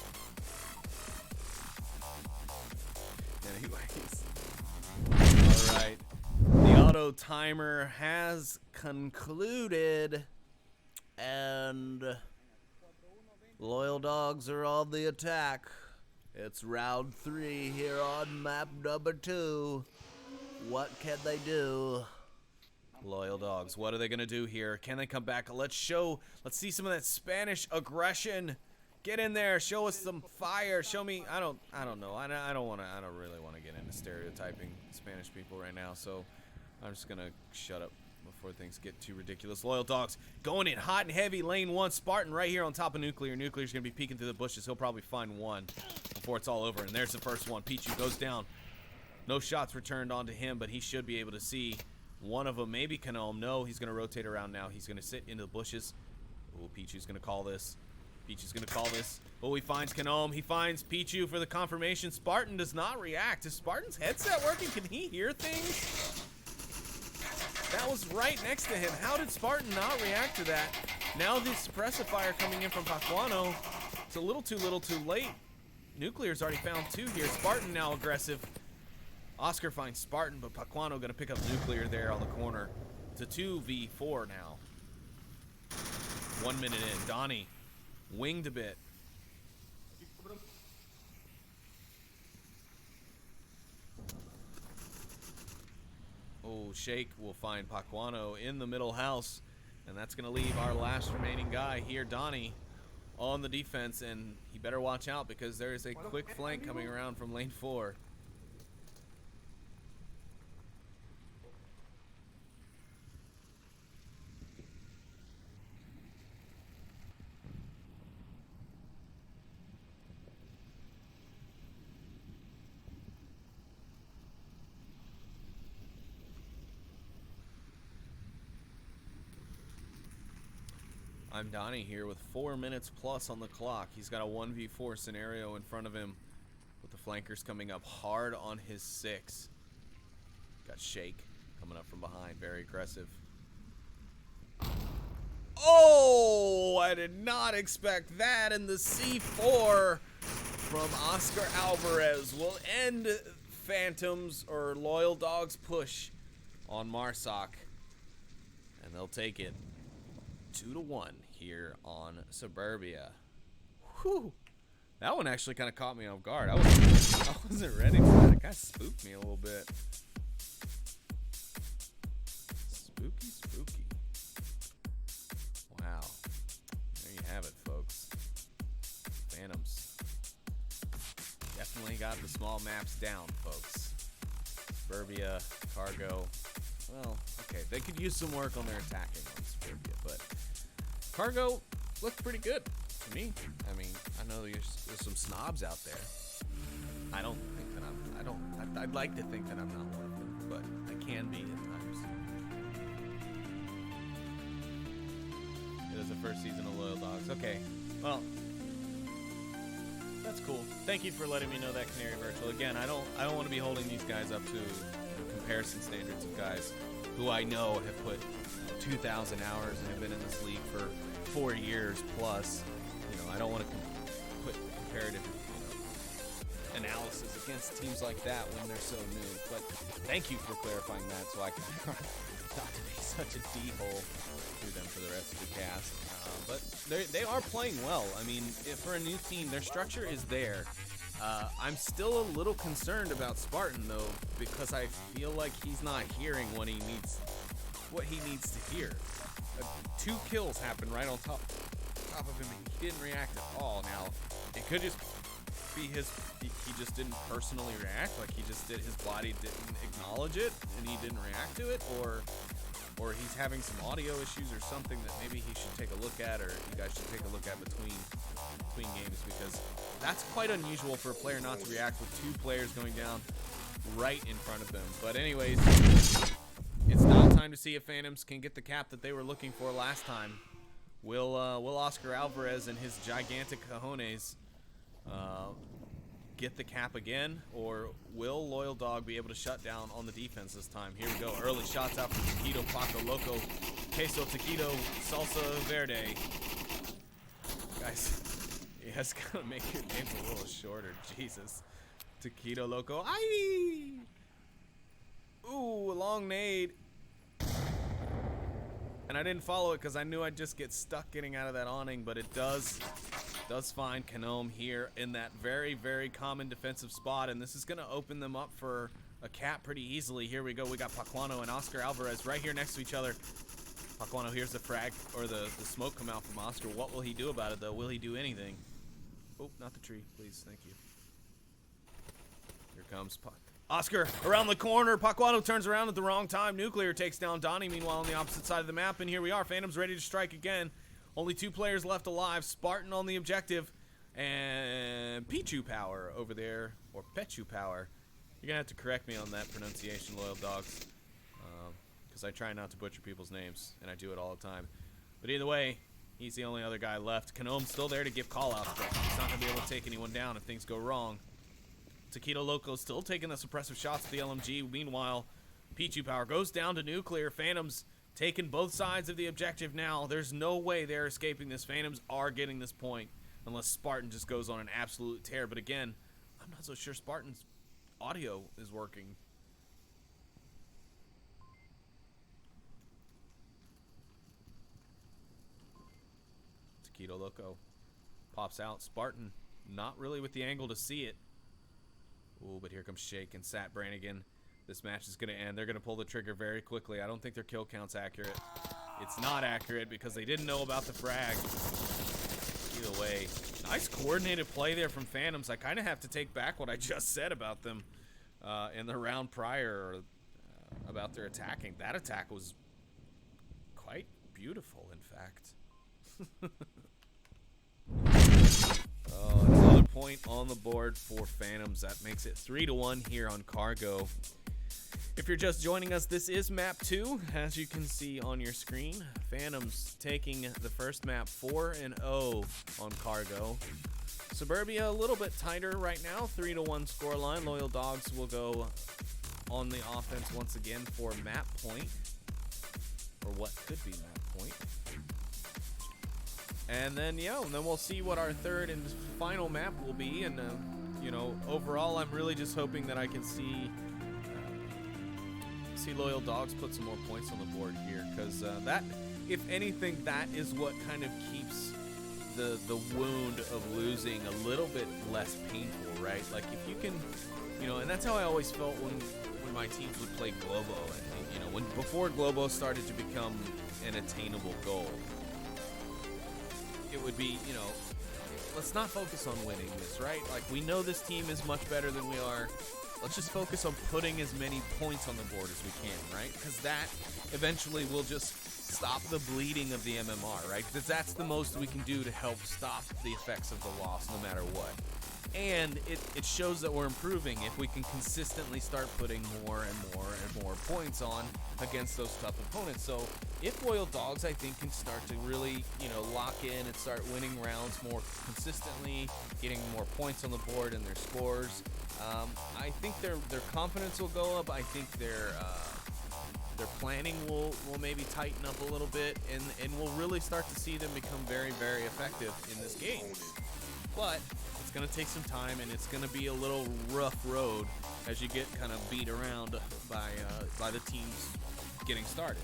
Anyways. Alright. The auto timer has concluded. And Loyal Dogs are on the attack. It's round 3 here on map number 2. What can they do? Loyal Dogs, what are they gonna do here? Can they come back? Let's see some of that Spanish aggression. Get in there, show us some fire. Show me. I don't know. I don't really want to get into stereotyping Spanish people right now, so I'm just gonna shut up before things get too ridiculous. Loyal Dogs going in hot and heavy. Lane 1. Spartan right here on top of Nuclear. Nuclear's going to be peeking through the bushes. He'll probably find one before it's all over. And there's the first one. Pichu goes down. No shots returned onto him, but he should be able to see one of them. Maybe Canome. No, he's going to rotate around now. He's going to sit into the bushes. Oh, Pichu's going to call this. Pichu's going to call this. Oh, he finds Canome. He finds Pichu for the confirmation. Spartan does not react. Is Spartan's headset working? Can he hear things? That was right next to him. How did Spartan not react to that? Now the suppressive fire coming in from Pacuano. It's a little too late. Nuclear's already found 2 here. Spartan now aggressive. Oscar finds Spartan, but Pacuano going to pick up Nuclear there on the corner. It's a 2v4 now. 1 minute in. Donnie winged a bit. Oh, Shake will find Pacuano in the middle house, and that's going to leave our last remaining guy here, Donnie, on the defense, and he better watch out because there is a quick flank coming around from lane 4. I'm Donnie here with 4 minutes plus on the clock. He's got a 1v4 scenario in front of him with the flankers coming up hard on his 6. Got Shake coming up from behind, very aggressive. Oh, I did not expect that, and the C4 from Oscar Alvarez will end Phantoms or Loyal Dogs push on Marsoc, and they'll take it 2-1 here on Suburbia. Whew. That one actually kind of caught me off guard. I wasn't ready for that. It kind of spooked me a little bit. Spooky. Wow. There you have it, folks. Phantoms. Definitely got the small maps down, folks. Suburbia, Cargo. Well, okay. They could use some work on their attacking on Suburbia, but Cargo looked pretty good to me. I mean, I know there's some snobs out there. I don't think that I'd like to think that I'm not one of them, but I can be at times. It is the first season of Loyal Dogs. Okay, well, that's cool. Thank you for letting me know that, Canary Virtual. Again, I don't want to be holding these guys up to comparison standards of guys who I know have put 2,000 hours and have been in this league for 4 years plus. You know, I don't want to put comparative analysis against teams like that when they're so new. But thank you for clarifying that, so I can not to be such a D-hole through them for the rest of the cast. But they are playing well. I mean, for a new team, their structure is there. I'm still a little concerned about Spartan, though, because I feel like he's not hearing what he needs to hear. 2 kills happened right on top of him, and he didn't react at all. Now, it could just be he just didn't personally react, like his body didn't acknowledge it, and he didn't react to it, or he's having some audio issues or something that maybe he should take a look at, or you guys should take a look at between games, because that's quite unusual for a player not to react with 2 players going down right in front of them. But anyways, it's now time to see if Phantoms can get the cap that they were looking for last time. Will Oscar Alvarez and his gigantic cojones get the cap again, or will Loyal Dog be able to shut down on the defense this time? Here we go. Early shots out from Taquito, Paco Loco, Queso Taquito, Salsa Verde. Guys, you guys gotta make your names a little shorter. Jesus. Taquito Loco. Aye! Ooh, a long nade. And I didn't follow it because I knew I'd just get stuck getting out of that awning, but it does find Canome here in that very, very common defensive spot, and this is going to open them up for a cap pretty easily. Here we go. We got Pacuano and Oscar Alvarez right here next to each other. Pacuano, here's the frag, or the smoke come out from Oscar. What will he do about it, though? Will he do anything? Oh, not the tree, please. Thank you. Here comes Oscar around the corner. Pacuano turns around at the wrong time. Nuclear takes down Donnie, meanwhile, on the opposite side of the map, and here we are. Phantoms ready to strike again. Only 2 players left alive. Spartan on the objective, and Pichu Power over there, or Pechu Power. You're gonna have to correct me on that pronunciation, Loyal Dogs, because I try not to butcher people's names, and I do it all the time. But either way, he's the only other guy left. Canome's still there to give call-outs, but he's not gonna be able to take anyone down if things go wrong. Taquito Loco still taking the suppressive shots at the LMG. Meanwhile, Pichu Power goes down to Nuclear. Phantoms taking both sides of the objective now. There's no way they're escaping this. Phantoms are getting this point unless Spartan just goes on an absolute tear. But again, I'm not so sure Spartan's audio is working. Taquito Loco pops out. Spartan not really with the angle to see it. Ooh, but here comes Shake and Sat Brannigan. This match is going to end. They're going to pull the trigger very quickly. I don't think their kill count's accurate. It's not accurate because they didn't know about the frag. Either way, nice coordinated play there from Phantoms. I kind of have to take back what I just said about them in the round prior, about their attacking. That attack was quite beautiful, in fact. Oh, another point on the board for Phantoms. That makes it 3-1 here on Cargo. If you're just joining us, this is map 2, as you can see on your screen. Phantoms taking the first map 4-0 on Cargo. Suburbia a little bit tighter right now, 3-1 scoreline. Loyal Dogs will go on the offense once again for map point, or what could be map point. And then we'll see what our third and final map will be. And overall, I'm really just hoping that I can see Loyal Dogs put some more points on the board here, because that, if anything, that is what kind of keeps the wound of losing a little bit less painful, right? Like if you can, and that's how I always felt when my teams would play Globo, and before Globo started to become an attainable goal. It would be, let's not focus on winning this, right? Like, we know this team is much better than we are. Let's just focus on putting as many points on the board as we can, right? Because that eventually will just stop the bleeding of the MMR, right? Because that's the most we can do to help stop the effects of the loss no matter what. And it shows that we're improving if we can consistently start putting more and more and more points on against those tough opponents. So if Loyal Dogs, I think, can start to really, lock in and start winning rounds more consistently, getting more points on the board and their scores, I think their confidence will go up. I think their planning will maybe tighten up a little bit, and we'll really start to see them become very, very effective in this game. but it's going to take some time, and it's going to be a little rough road as you get kind of beat around by the teams getting started.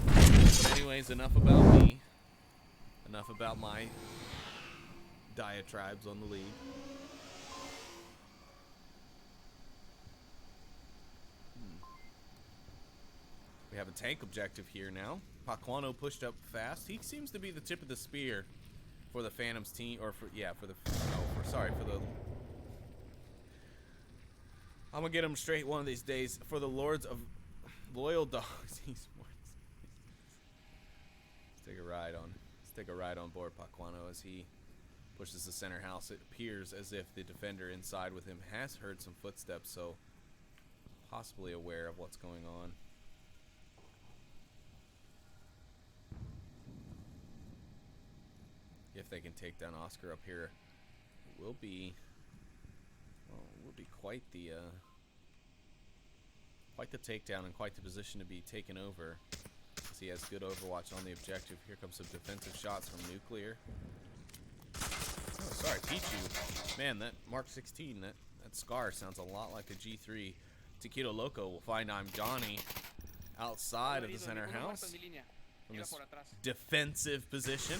But anyways, enough about me. Enough about my diatribes on the league. We have a tank objective here now. Paquano pushed up fast. He seems to be the tip of the spear for the Phantoms team, or for the. I'm gonna get him straight one of these days for the Lords of Loyal Dogs eSports. Let's take a ride on board Paquano as he pushes the center house. It appears as if the defender inside with him has heard some footsteps, so possibly aware of what's going on. If they can take down Oscar up here, it will be quite the takedown and quite the position to be taken over. As he has good overwatch on the objective. Here comes some defensive shots from Nuclear. Oh, sorry, Pichu. Man, that Mark 16, that scar sounds a lot like a G3. Taquito Loco will find I'm Johnny outside of the center house from his defensive position.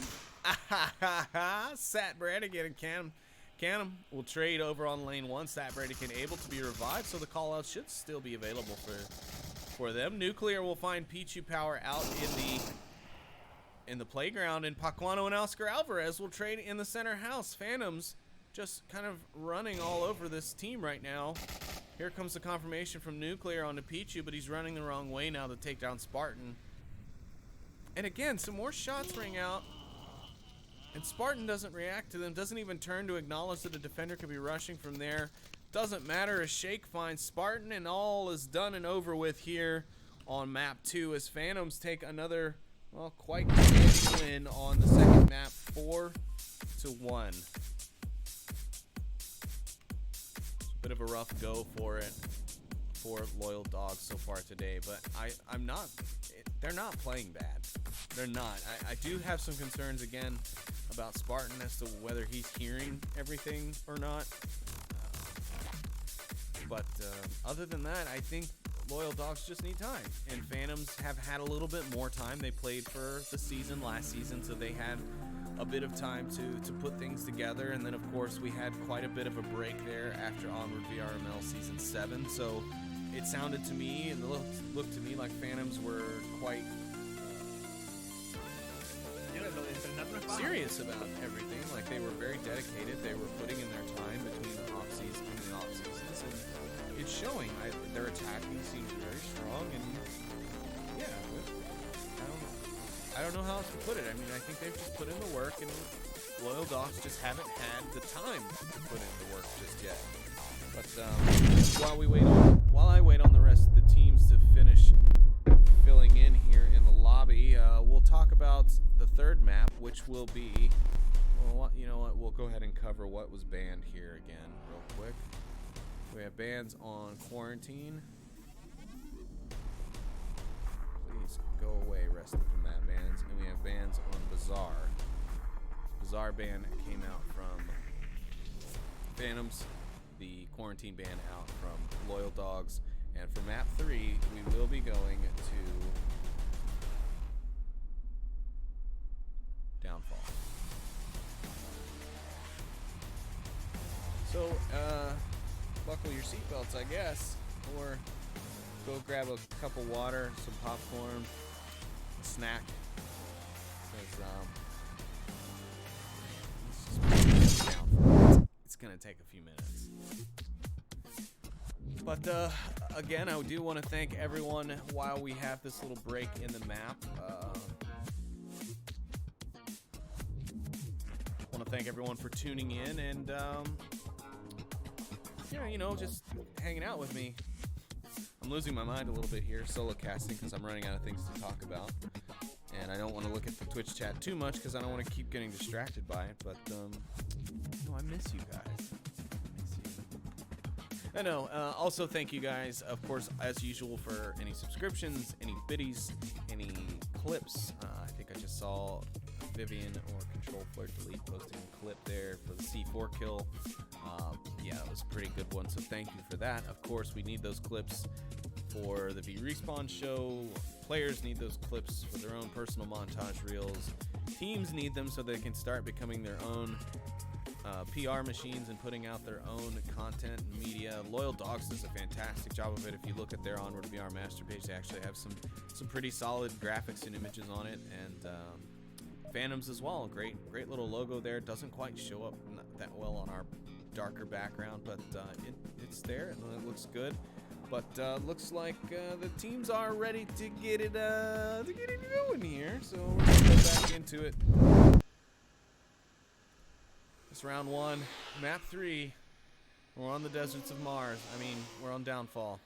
Sat Brady and Canham will trade over on lane 1. Sat Brady able to be revived, so the call-out should still be available for them. Nuclear will find Pichu Power out in the playground, and Paquano and Oscar Alvarez will trade in the center house. Phantoms just kind of running all over this team right now. Here comes the confirmation from Nuclear onto Pichu, but he's running the wrong way now to take down Spartan. And again, some more shots ring out. And Spartan doesn't react to them, doesn't even turn to acknowledge that a defender could be rushing from there. Doesn't matter as Shake finds Spartan, and all is done and over with here on map 2 as Phantoms take another, well, quite commanding win on the second map, 4-1. It's a bit of a rough go for it for Loyal Dogs so far today, but they're not playing bad. They're not. I do have some concerns again about Spartan as to whether he's hearing everything or not. But other than that, I think Loyal Dogs just need time. And Phantoms have had a little bit more time. They played for the season last season, so they had a bit of time to put things together. And then, of course, we had quite a bit of a break there after Onward VRML Season 7. So it sounded to me and looked to me like Phantoms were quite serious about everything. Like, they were very dedicated. They were putting in their time between the off seasons, and it's showing. Their attacking seems very strong, and yeah, I don't know how else to put it. I mean, I think they've just put in the work, and Loyal Dogs just haven't had the time to put in the work just yet. But while I wait on the rest of the teams to finish filling in here in the lobby, we'll talk about the third map, which will be, well, you know what, we'll go ahead and cover what was banned here again real quick. We have bans on Quarantine. Please go away, rest of the map bans. And we have bans on Bazaar. Bazaar ban came out from Phantoms. The Quarantine ban out from Loyal Dogs. And for map 3, we will be going to Downfall. So, buckle your seatbelts, I guess, or go grab a cup of water, some popcorn, a snack, because it's gonna take a few minutes. But again, I do want to thank everyone while we have this little break in the map. Want to thank everyone for tuning in and just hanging out with me. I'm losing my mind a little bit here, solo casting, because I'm running out of things to talk about, and I don't want to look at the Twitch chat too much because I don't want to keep getting distracted by it. But I miss you guys. I know. Also, thank you guys, of course, as usual, for any subscriptions, any biddies, any clips. I think I just saw Vivian or Control Flare Delete posting a clip there for the C4 kill. Yeah, it was a pretty good one, so thank you for that. Of course, we need those clips for the V-Respawn show. Players need those clips for their own personal montage reels. Teams need them so they can start becoming their own PR machines and putting out their own content and media. Loyal Dogs does a fantastic job of it. If you look at their Onward VR master page, they actually have some pretty solid graphics and images on it, and Phantoms as well. Great little logo there. Doesn't quite show up that well on our darker background, but it's there and it looks good. But looks like the teams are ready to get it going here, so we're gonna go back into it. It's round 1, map 3. We're on the deserts of Mars. I mean, we're on Downfall.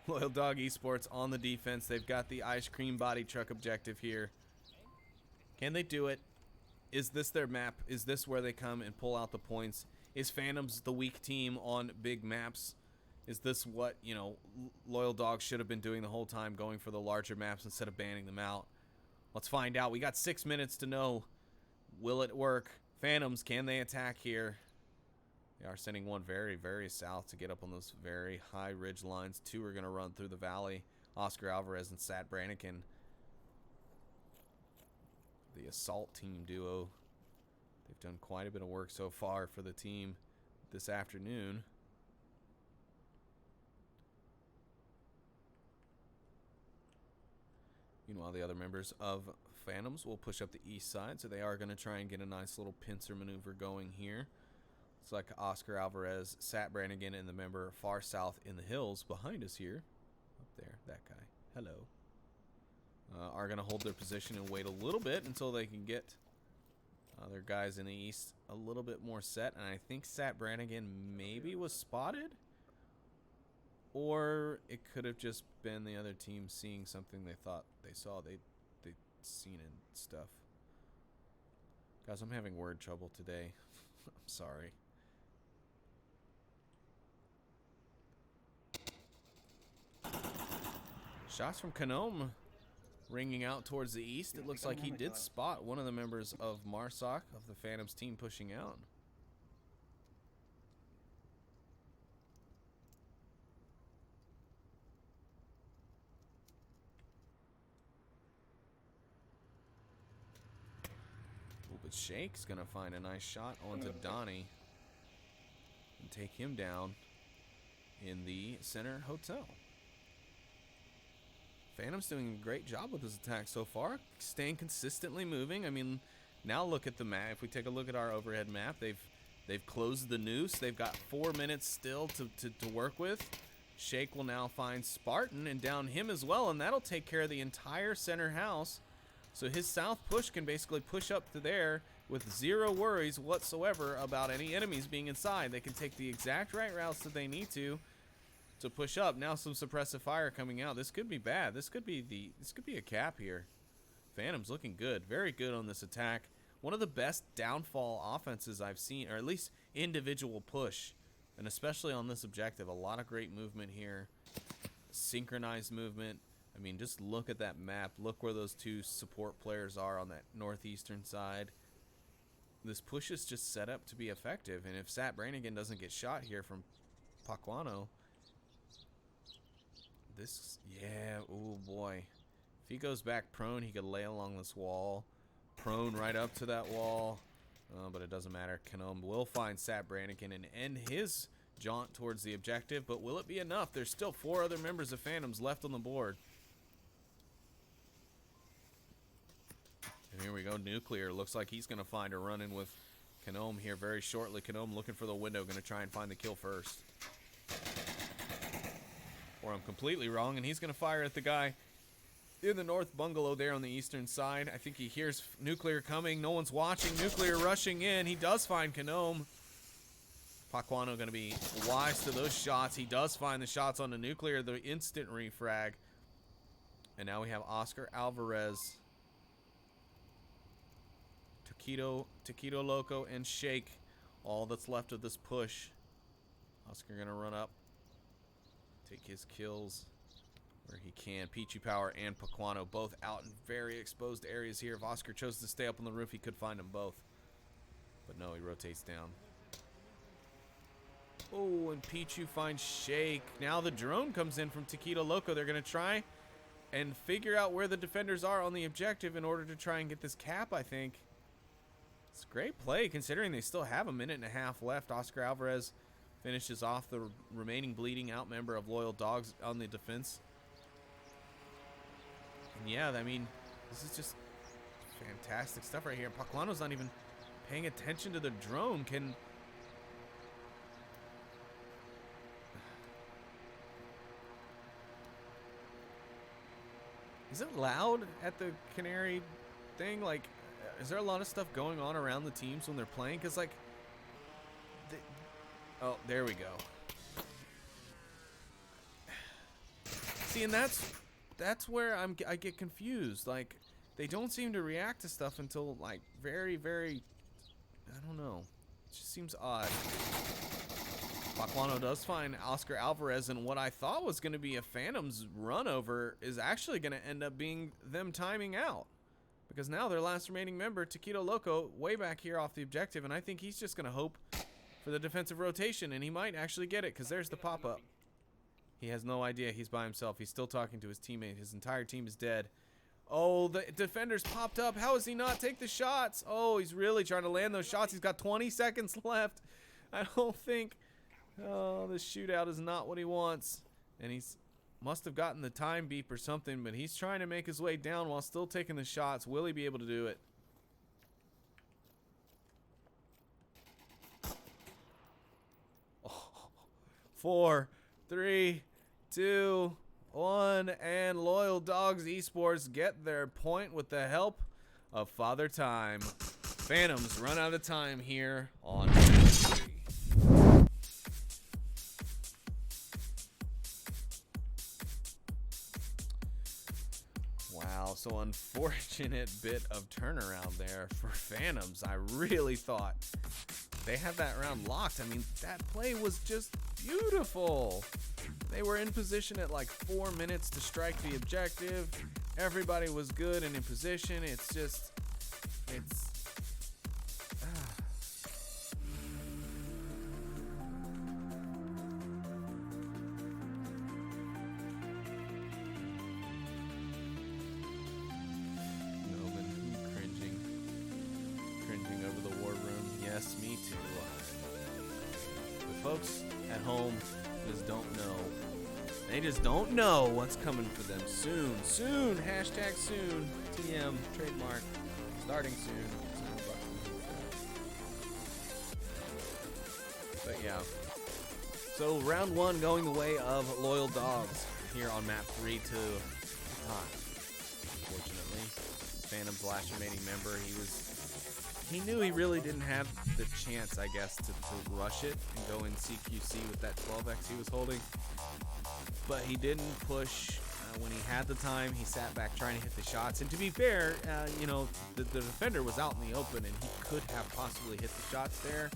Loyal Dog eSports on the defense. They've got the ice cream body truck objective here. Can they do it? Is this their map? Is this where they come and pull out the points? Is Phantoms the weak team on big maps? Is this what, you know, Loyal Dog should have been doing the whole time, going for the larger maps instead of banning them out? Let's find out. We got 6 minutes to know. Will it work? Phantoms, can they attack here? They are sending one very, very south to get up on those very high ridge lines. 2 are going to run through the valley. Oscar Alvarez and Sat Brannigan. The assault team duo. They've done quite a bit of work so far for the team this afternoon. Meanwhile, the other members of Phantoms will push up the east side, so they are going to try and get a nice little pincer maneuver going here. It's like Oscar Alvarez, Sat Brannigan, and the member far south in the hills behind us here. Up there, that guy. Hello. Are going to hold their position and wait a little bit until they can get their guys in the east a little bit more set. And I think Sat Brannigan maybe was spotted. Or it could have just been the other team seeing something they thought they saw. They'd seen and stuff. Guys, I'm having word trouble today. I'm sorry. Shots from Kanome ringing out towards the east. It looks like he did spot one of the members of Marsoc of the Phantoms team pushing out. But Shake's gonna find a nice shot onto Donnie and take him down in the center hotel. Phantom's doing a great job with his attack so far, staying consistently moving. I mean, now look at the map. If we take a look at our overhead map, they've closed the noose. They've got 4 minutes still to work with. Shake will now find Spartan and down him as well, and that'll take care of the entire center house. So his south push can basically push up to there with zero worries whatsoever about any enemies being inside. They can take the exact right routes that they need to push up. Now some suppressive fire coming out. This could be bad. This could be a cap here. Phantom's looking good. Very good on this attack. One of the best downfall offenses I've seen, or at least individual push, and especially on this objective. A lot of great movement here. Synchronized movement. I mean, just look at that map. Look where those 2 support players are on that northeastern side. This push is just set up to be effective. And if Sat Brannigan doesn't get shot here from Paquano, oh boy. If he goes back prone, he could lay along this wall. Prone right up to that wall. But it doesn't matter. Kanome will find Sat Brannigan and end his jaunt towards the objective. But will it be enough? There's still 4 other members of Phantoms left on the board. And here we go, Nuclear. Looks like he's going to find a run-in with Kanome here very shortly. Kanome looking for the window, going to try and find the kill first. Or I'm completely wrong, and he's going to fire at the guy in the north bungalow there on the eastern side. I think he hears Nuclear coming. No one's watching. Nuclear rushing in. He does find Kanome. Paquano going to be wise to those shots. He does find the shots on the Nuclear, the instant refrag. And now we have Oscar Alvarez, Taquito Loco, and Shake. All that's left of this push. Oscar gonna run up, take his kills. where he can. Pichu Power and Paquano both out in very exposed areas here. If Oscar chose to stay up on the roof, he could find them both. But no, he rotates down. Oh, and Pichu finds Shake. Now the drone comes in from Taquito Loco. They're going to try and figure out where the defenders are on the objective in order to try and get this cap, I think. It's a great play considering they still have a minute and a half left. Oscar Alvarez finishes off the remaining bleeding out member of Loyal Dogs on the defense. And yeah, I mean, this is just fantastic stuff right here. Paquano's not even paying attention to the drone. Is it loud at the Canary thing? Like, is there a lot of stuff going on around the teams when they're playing? Because, like, oh, there we go. See, and that's where I get confused. Like, they don't seem to react to stuff until, like, very, very, I don't know. It just seems odd. Paquano does find Oscar Alvarez, and what I thought was going to be a Phantoms run over is actually going to end up being them timing out. Because now their last remaining member, Taquito Loco, way back here off the objective, and I think he's just going to hope for the defensive rotation, and he might actually get it, because there's the pop-up. He has no idea he's by himself. He's still talking to his teammate. His entire team is dead. Oh, the defender's popped up. How does he not take the shots? Oh, he's really trying to land those shots. He's got 20 seconds left. I don't think... Oh, this shootout is not what he wants. And he's must have gotten the time beep or something, but he's trying to make his way down while still taking the shots. Will he be able to do it? Oh, 4, 3, 2, 1, and Loyal Dogs eSports get their point with the help of Father Time. Phantoms run out of time here on match 3. Wow, so unfortunate bit of turnaround there for Phantoms. I really thought they had that round locked. I mean, that play was just beautiful. They were in position at like 4 minutes to strike the objective. Everybody was good and in position. It's just, it's... over the war room. Yes, me too. The folks at home just don't know. They just don't know what's coming for them soon. Soon. Hashtag soon. TM. Trademark. Starting soon. But yeah. So round 1 going the way of Loyal Dogs here on map 3 to time. Unfortunately, Phantom's last remaining member, he knew he really didn't have the chance, I guess, to rush it and go in CQC with that 12x he was holding. But he didn't push when he had the time. He sat back trying to hit the shots. And to be fair, you know, the defender was out in the open and he could have possibly hit the shots there.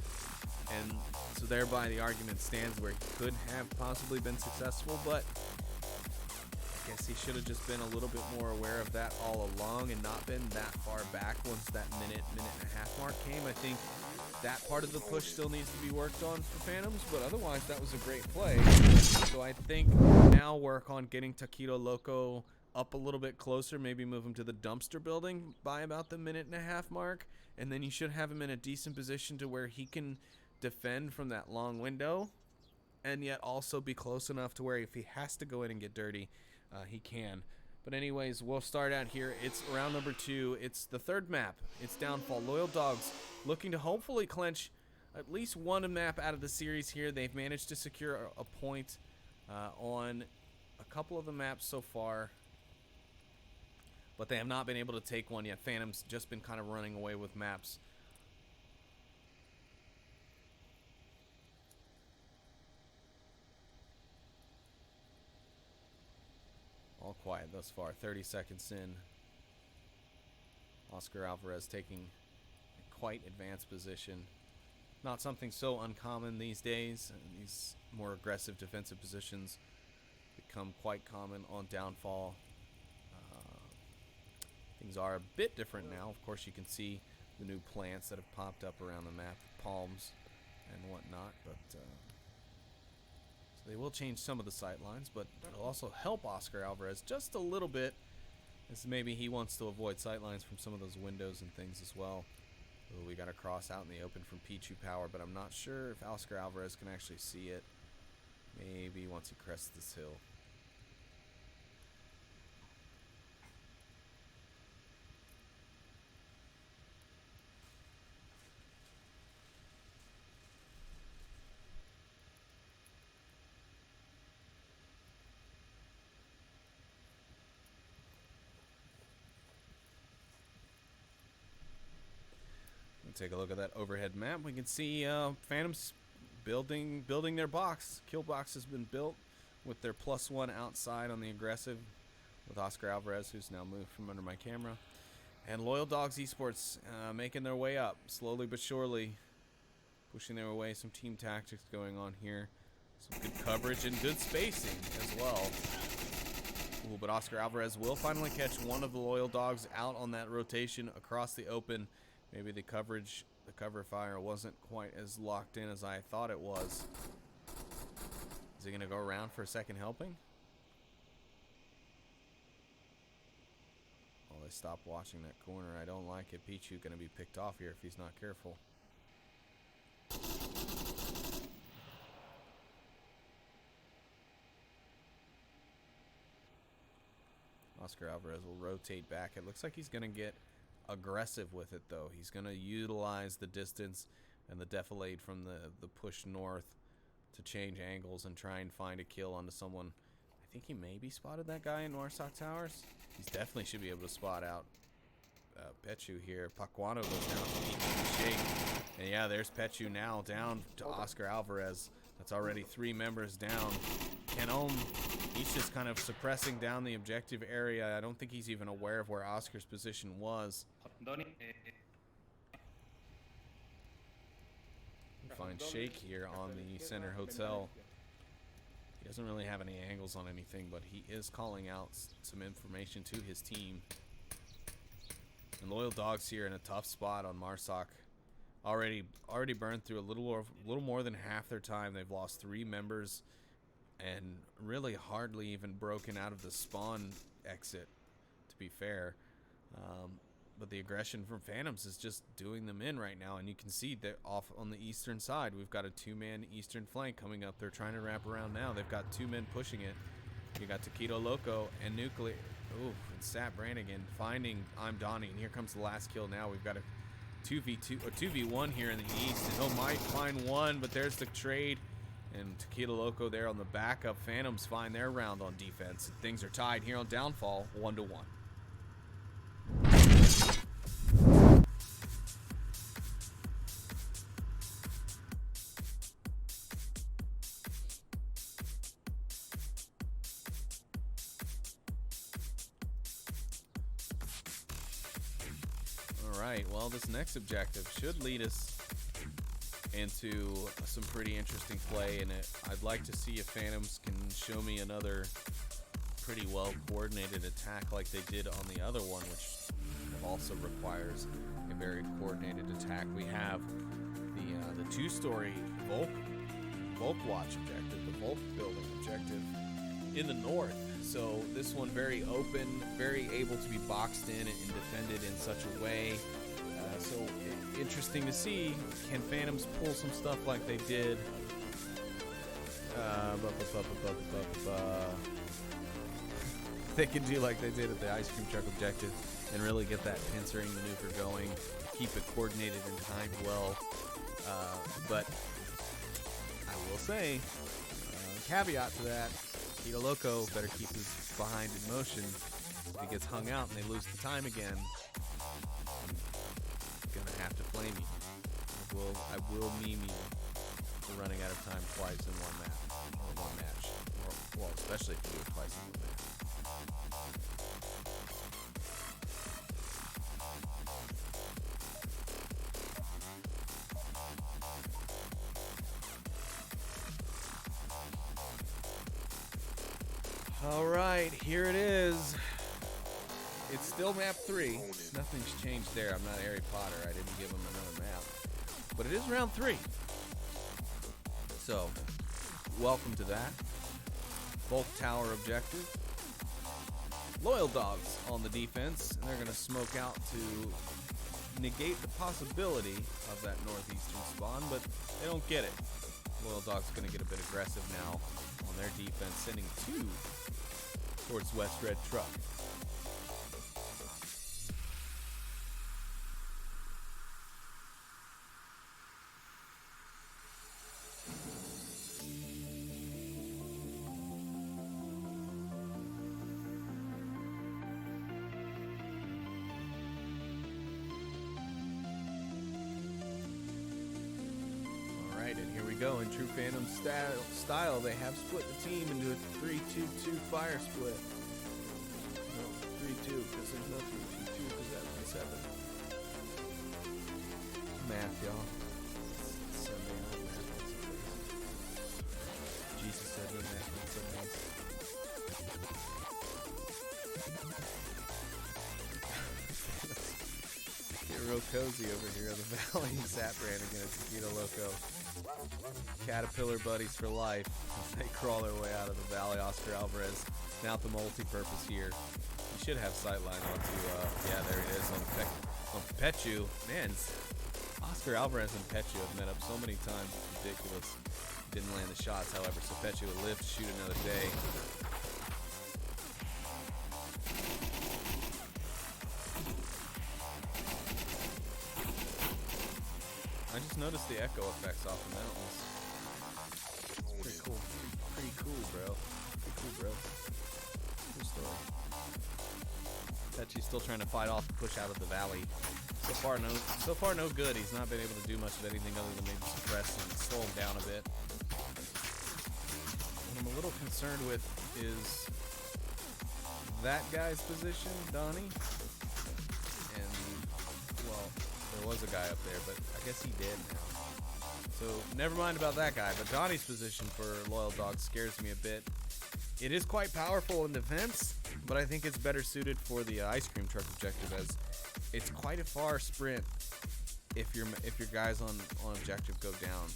And so thereby the argument stands where he could have possibly been successful. But I guess he should have just been a little bit more aware of that all along and not been that far back once that minute and a half mark came. I think that part of the push still needs to be worked on for Phantoms, but otherwise that was a great play. So I think now work on getting Taquito Loco up a little bit closer, maybe move him to the dumpster building by about the minute and a half mark, and then you should have him in a decent position to where he can defend from that long window and yet also be close enough to where if he has to go in and get dirty, he can. But anyways, we'll start out here. It's round number 2. It's the third map. It's Downfall. Loyal Dogs looking to hopefully clinch at least one map out of the series here. They've managed to secure a point on a couple of the maps so far, but they have not been able to take one yet. Phantom's just been kind of running away with maps. All quiet thus far. 30 seconds in. Oscar Alvarez taking a quite advanced position. Not something so uncommon these days. These more aggressive defensive positions become quite common on Downfall. Things are a bit different now. Of course, you can see the new plants that have popped up around the map, palms and whatnot, but so they will change some of the sight lines, but it'll also help Oscar Alvarez just a little bit, as maybe he wants to avoid sight lines from some of those windows and things as well. Ooh, we got a cross out in the open from Pichu Power, but I'm not sure if Oscar Alvarez can actually see it. Maybe once he crests this hill. Take a look at that overhead map. We can see Phantoms building their box. Kill box has been built with their +1 outside on the aggressive with Oscar Alvarez, who's now moved from under my camera. And Loyal Dogs eSports making their way up, slowly but surely, pushing their way. Some team tactics going on here. Some good coverage and good spacing as well. Ooh, but Oscar Alvarez will finally catch one of the Loyal Dogs out on that rotation across the open. Maybe the cover fire wasn't quite as locked in as I thought it was. Is he going to go around for a second helping? Oh, they stopped watching that corner. I don't like it. Pichu going to be picked off here if he's not careful. Oscar Alvarez will rotate back. It looks like he's going to get aggressive with it, though. He's going to utilize the distance and the defilade from the push north to change angles and try and find a kill onto someone. I think he maybe spotted that guy in Marsoc Towers. He definitely should be able to spot out Pechu here. Pacuano goes down to the shake. And yeah, there's Pechu now down to Oscar Alvarez. That's already 3 members down. Canon, he's just kind of suppressing down the objective area. I don't think he's even aware of where Oscar's position was. Find Shake here on the center hotel. He doesn't really have any angles on anything, but he is calling out some information to his team. And Loyal Dogs here in a tough spot on Marsoc. Already burned through a little more than half their time. They've lost 3 members and really hardly even broken out of the spawn exit, to be fair. But the aggression from Phantoms is just doing them in right now, and you can see that off on the eastern side, we've got a 2-man eastern flank coming up. They're trying to wrap around now. They've got 2 men pushing it. You got Taquito Loco and Nuclear. Ooh, and Sat Brannigan finding I'm Donnie, and here comes the last kill now. We've got a 2v2 or 2v1 here in the east, and he might find one, but there's the trade. And Taquito Loco there on the backup. Phantoms find their round on defense. Things are tied here on Downfall, 1-1. Alright, well, this next objective should lead us into some pretty interesting play, and I'd like to see if Phantoms can show me another pretty well coordinated attack like they did on the other one, which also requires a very coordinated attack. We have the 2-story Volk Watch objective, the Volk building objective in the north. So this one very open, very able to be boxed in and defended in such a way. So interesting to see, can Phantoms pull some stuff like they did? They can do like they did at the ice cream truck objective and really get that pincering maneuver going, keep it coordinated and timed well. But I will say, caveat to that, Taquito Loco better keep his behind in motion. If he gets hung out and they lose the time again, I'm gonna have to flame you. I will meme you for running out of time twice in one match. Well, especially if you do it twice in one match. All right, here it is. It's still map 3. Nothing's changed there. I'm not Harry Potter. I didn't give him another map. But it is round 3. So, welcome to that. Bulk tower objective. Loyal Dogs on the defense, and they're going to smoke out to negate the possibility of that northeastern spawn, but they don't get it. Loyal Dogs going to get a bit aggressive now on their defense, sending 2 towards West Red Truck. And here we go. In true Phantom style, they have split the team into a 3-2-2 fire split. No, 3-2, because there's no 3-2-2, because that's 7. Math, y'all. Sunday night math. Jesus said no math on Sundays. Get real cozy over here in the valley. Zap Brannigan and Tequila Loco. Caterpillar buddies for life. They crawl their way out of the valley. Oscar Alvarez now at the multi-purpose here. He should have sightline onto, yeah, there it is on Pechu. Man, Oscar Alvarez and Pechu have met up so many times. It's ridiculous. Didn't land the shots, however, so Pechu will live to shoot another day. I just noticed the echo effects off the mountains. It's pretty cool. Pretty cool, bro. Pretty cool, bro. Cool story. Pechu's still trying to fight off the push out of the valley. So far, no good. He's not been able to do much of anything other than maybe suppress and slow him down a bit. What I'm a little concerned with is that guy's position, Donnie. And, well, there was a guy up there, but I guess he did now. So, never mind about that guy, but Donnie's position for Loyal Dog scares me a bit. It is quite powerful in defense, but I think it's better suited for the ice cream truck objective, as it's quite a far sprint if your guys on objective go down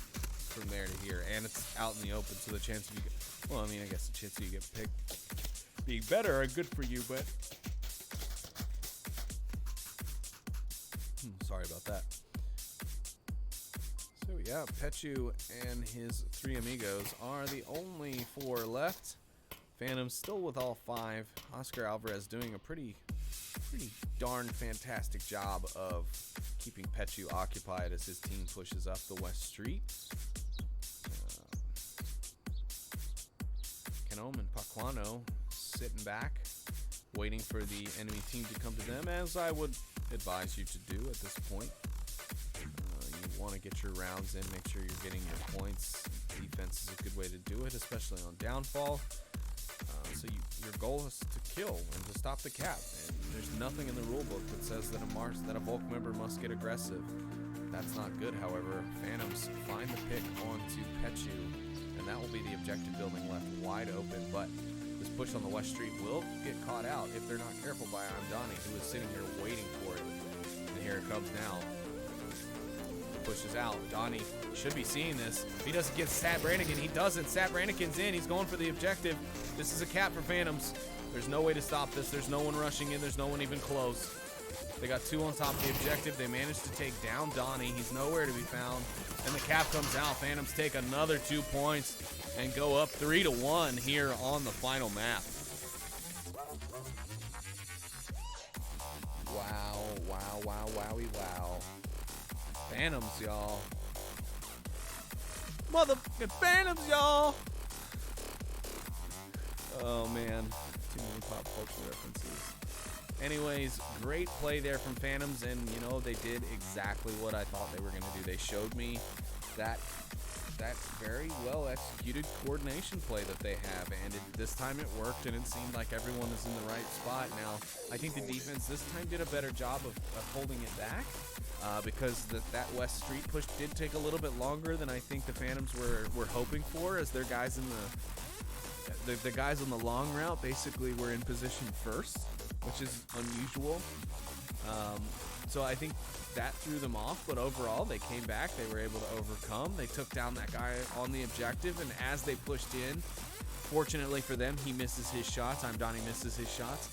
from there to here, and it's out in the open, so the chance of you get, well, I mean, I guess the chance of you get picked being better are good for you, but sorry about that. So yeah, Pechu and his 3 amigos are the only 4 left. Phantom still with all 5. Oscar Alvarez doing a pretty darn fantastic job of keeping Pechu occupied as his team pushes up the West Street. Canom and Paquano sitting back, waiting for the enemy team to come to them, as I would advise you to do at this point. You want to get your rounds in, make sure you're getting your points. Defense is a good way to do it, especially on downfall. So your goal is to kill and to stop the cap. And there's nothing in the rulebook that says that a bulk member must get aggressive. That's not good, however. Phantoms find the pick onto Pechu, and that will be the objective building left wide open. But this push on the West Street will get caught out if they're not careful by Donnie, who is sitting here waiting for it. And here it comes now. Pushes out. Donnie should be seeing this. If he doesn't get Sat Brannigan, he doesn't. Sat Brannigan's in. He's going for the objective. This is a cap for Phantoms. There's no way to stop this. There's no one rushing in. There's no one even close. They got 2 on top of the objective. They managed to take down Donnie. He's nowhere to be found. And the cap comes out. Phantoms take another 2 points and go up 3-1 here on the final map. Wow, wow, wow, wowie, wow. Phantoms, y'all. Motherfucking Phantoms, y'all. Oh, man. Too many pop culture references. Anyways, great play there from Phantoms, and, you know, they did exactly what I thought they were going to do. They showed me that very well executed coordination play that they have, and this time it worked, and it seemed like everyone was in the right spot. Now, I think the defense this time did a better job of holding it back, because that West Street push did take a little bit longer than I think the Phantoms were hoping for, as their guys in the guys on the long route basically were in position first, which is unusual. So I think that threw them off, but overall they came back. They were able to overcome. They took down that guy on the objective, and as they pushed in, fortunately for them, he misses his shots. Donnie misses his shots,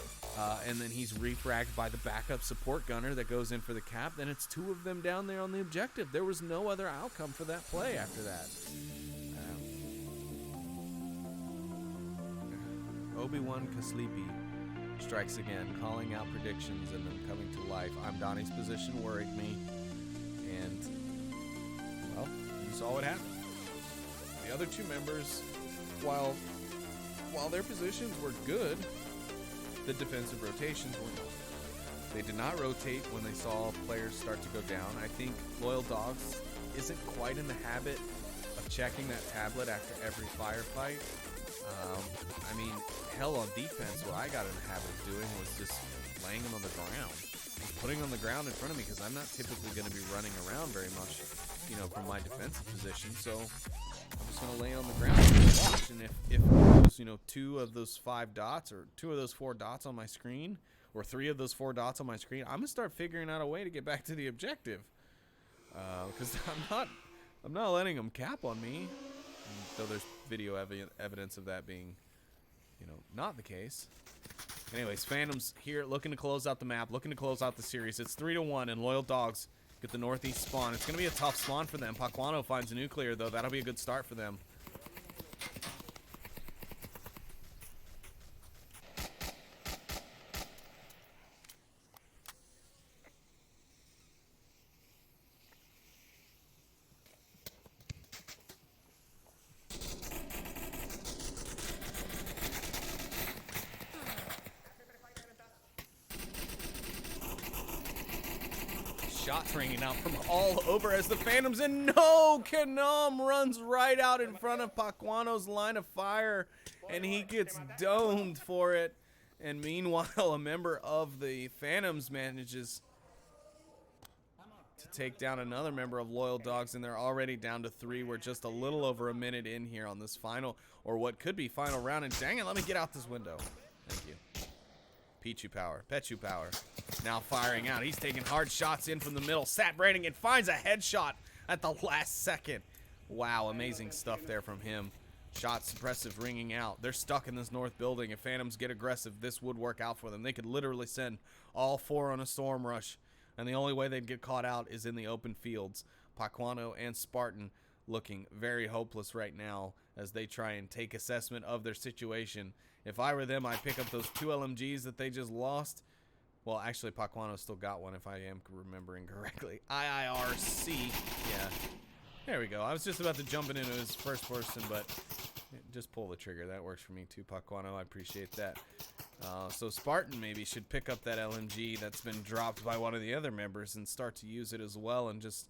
and then he's refragged by the backup support gunner that goes in for the cap. Then it's 2 of them down there on the objective. There was no other outcome for that play after that. Obi-Wan Kasleepy strikes again, calling out predictions and them coming to life. Donnie's position worried me, and, well, you saw what happened. The other 2 members, while their positions were good, the defensive rotations were not. They did not rotate when they saw players start to go down. I think Loyal Dogs isn't quite in the habit of checking that tablet after every firefight. I mean, hell, on defense, what I got in the habit of doing was just laying them on the ground. Putting on the ground in front of me, because I'm not typically going to be running around very much, from my defensive position. So I'm just going to lay on the ground and watch. And if those, 2 of those 5 dots, or 2 of those 4 dots on my screen, or 3 of those 4 dots on my screen, I'm going to start figuring out a way to get back to the objective. Because I'm not letting them cap on me. Though there's video evidence of that being, not the case. Anyways, Phantoms here looking to close out the map, looking to close out the series. It's 3-1, and Loyal Dogs get the northeast spawn. It's going to be a tough spawn for them. Paquano finds a nuclear, though. That'll be a good start for them. Shots ringing out from all over as the Phantoms, and no! Kanam runs right out in front of Paquano's line of fire, and he gets domed for it. And meanwhile, a member of the Phantoms manages to take down another member of Loyal Dogs, and they're already down to 3. We're just a little over a minute in here on this final, or what could be final round. And dang it, let me get out this window. Thank you. Pichu Power, Pechu Power, now firing out. He's taking hard shots in from the middle. Sat Branding and finds a headshot at the last second. Wow, amazing stuff there from him. Shot suppressive ringing out. They're stuck in this north building. If Phantoms get aggressive, this would work out for them. They could literally send all 4 on a storm rush, and the only way they'd get caught out is in the open fields. Paquano and Spartan looking very hopeless right now as they try and take assessment of their situation. If I were them, I'd pick up those 2 LMGs that they just lost. Well, actually, Paquano still got one, if I am remembering correctly. IIRC. Yeah. There we go. I was just about to jump into his first person, but just pull the trigger. That works for me too, Paquano. I appreciate that. So Spartan maybe should pick up that LMG that's been dropped by one of the other members and start to use it as well and just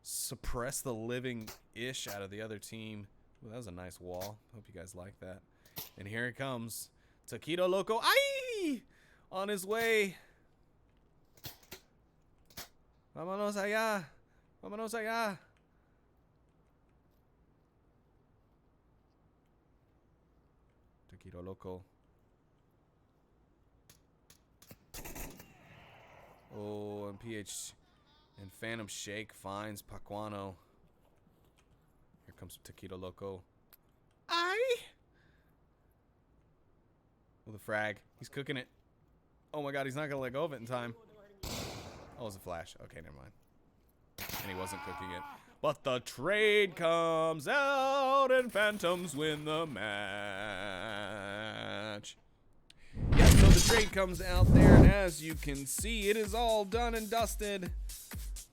suppress the living-ish out of the other team. Well, that was a nice wall. Hope you guys like that. And here it comes. Taquito Loco. Ay! On his way. Vámonos allá. Vámonos allá. Taquito Loco. Oh, and PH and Phantom Shake finds Paquano. Here comes Taquito Loco. Ay! With a frag. He's cooking it. Oh my god, he's not going to let go of it in time. Oh, it was a flash. Okay, never mind. And he wasn't cooking it. But the trade comes out and Phantoms win the match. Yeah, so the trade comes out there, and as you can see, it is all done and dusted.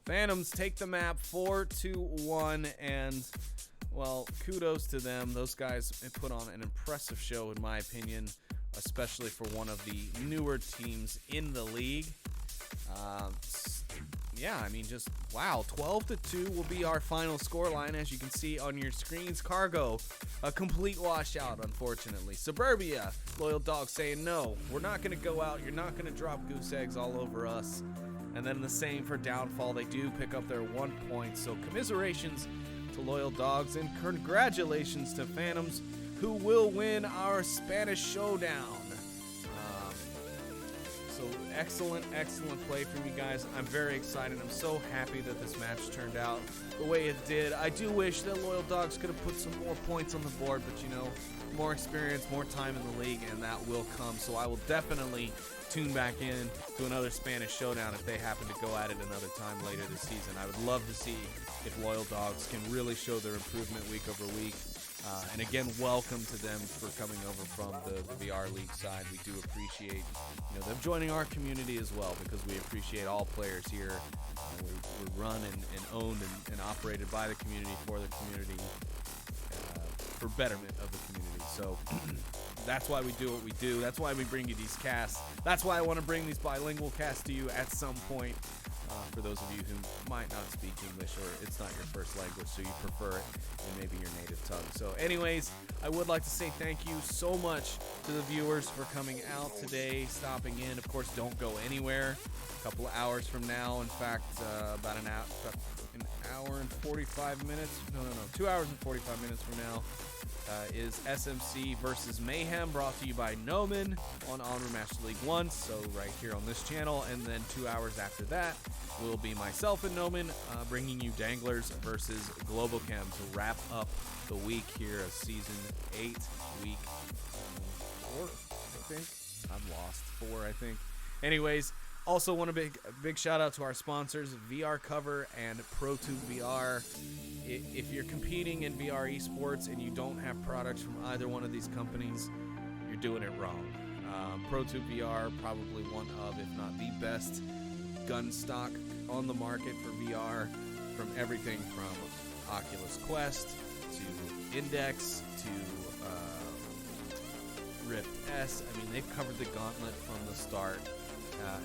Phantoms take the map 4-1, and, well, kudos to them. Those guys put on an impressive show, in my opinion, especially for one of the newer teams in the league. Yeah, I mean, just wow. 12-2 will be our final scoreline, as you can see on your screens. Cargo, a complete washout, unfortunately. Suburbia, Loyal Dog saying no, we're not going to go out. You're not going to drop goose eggs all over us. And then the same for Downfall. They do pick up their 1 point. So commiserations to Loyal Dogs and congratulations to Phantoms, who will win our Spanish showdown. So excellent play from you guys. I'm very excited. I'm so happy that this match turned out the way it did. I do wish that Loyal Dogs could have put some more points on the board, but you know, more experience, more time in the league, and that will come. So I will definitely tune back in to another Spanish showdown if they happen to go at it another time later this season. I would love to see if Loyal Dogs can really show their improvement week over week. And again, welcome to them for coming over from the VR League side. We do appreciate them joining our community as well, because we appreciate all players here. We're run and owned and operated by the community, for the community, for betterment of the community. So that's why we do what we do. That's why we bring you these casts. That's why I want to bring these bilingual casts to you at some point. For those of you who might not speak English, or it's not your first language, so you prefer it in maybe your native tongue. So anyways, I would like to say thank you so much to the viewers for coming out today, stopping in. Of course, don't go anywhere. A couple of hours from now, in fact, about an hour and 45 minutes. No, 2 hours and 45 minutes from now is SMC versus Mayhem, brought to you by Noman on Onward Master League 1, so right here on this channel. And then 2 hours after that will be myself and Noman bringing you Danglers versus Global Chem to wrap up the week here of Season 8, Week 4, I think. I'm lost. 4, I think. Anyways, also want a big shout out to our sponsors, VR Cover and ProTube VR. If you're competing in VR eSports and you don't have products from either one of these companies, you're doing it wrong. ProTube VR, probably one of, if not the best gun stock on the market for VR, from everything from Oculus Quest to Index to Rift S. I mean, they've covered the gauntlet from the start.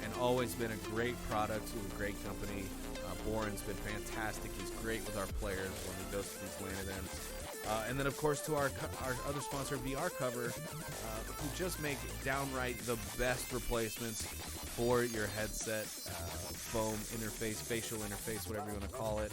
And always been a great product to a great company. Boren's been fantastic. He's great with our players when he goes to these LAN events. And then, of course, to our other sponsor, VR Cover, who just make downright the best replacements for your headset, foam interface, facial interface, whatever you want to call it.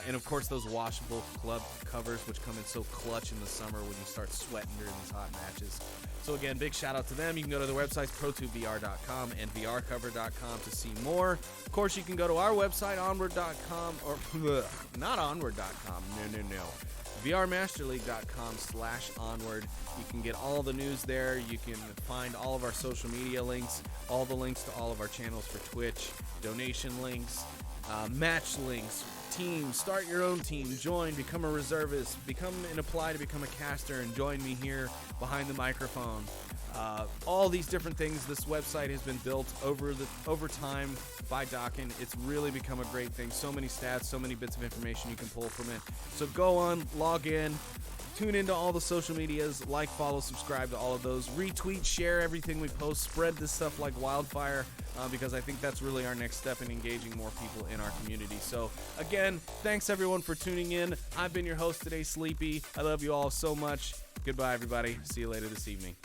And, of course, those washable club covers, which come in so clutch in the summer when you start sweating during these hot matches. So, again, big shout-out to them. You can go to their websites, protubevr.com and vrcover.com to see more. Of course, you can go to our website, onward.com, or not onward.com, no. vrmasterleague.com/onward. You can get all the news there. You can find all of our social media links, all the links to all of our channels for Twitch, donation links, match links, team, start your own team, join, become a reservist, become and apply to become a caster, and join me here behind the microphone. All these different things. This website has been built over time by Dokken. It's really become a great thing. So many stats, so many bits of information you can pull from it. So go on, log in, tune into all the social medias, like, follow, subscribe to all of those, retweet, share everything we post, spread this stuff like wildfire, because I think that's really our next step in engaging more people in our community. So again, thanks everyone for tuning in. I've been your host today, Sleepy. I love you all so much. Goodbye, everybody. See you later this evening.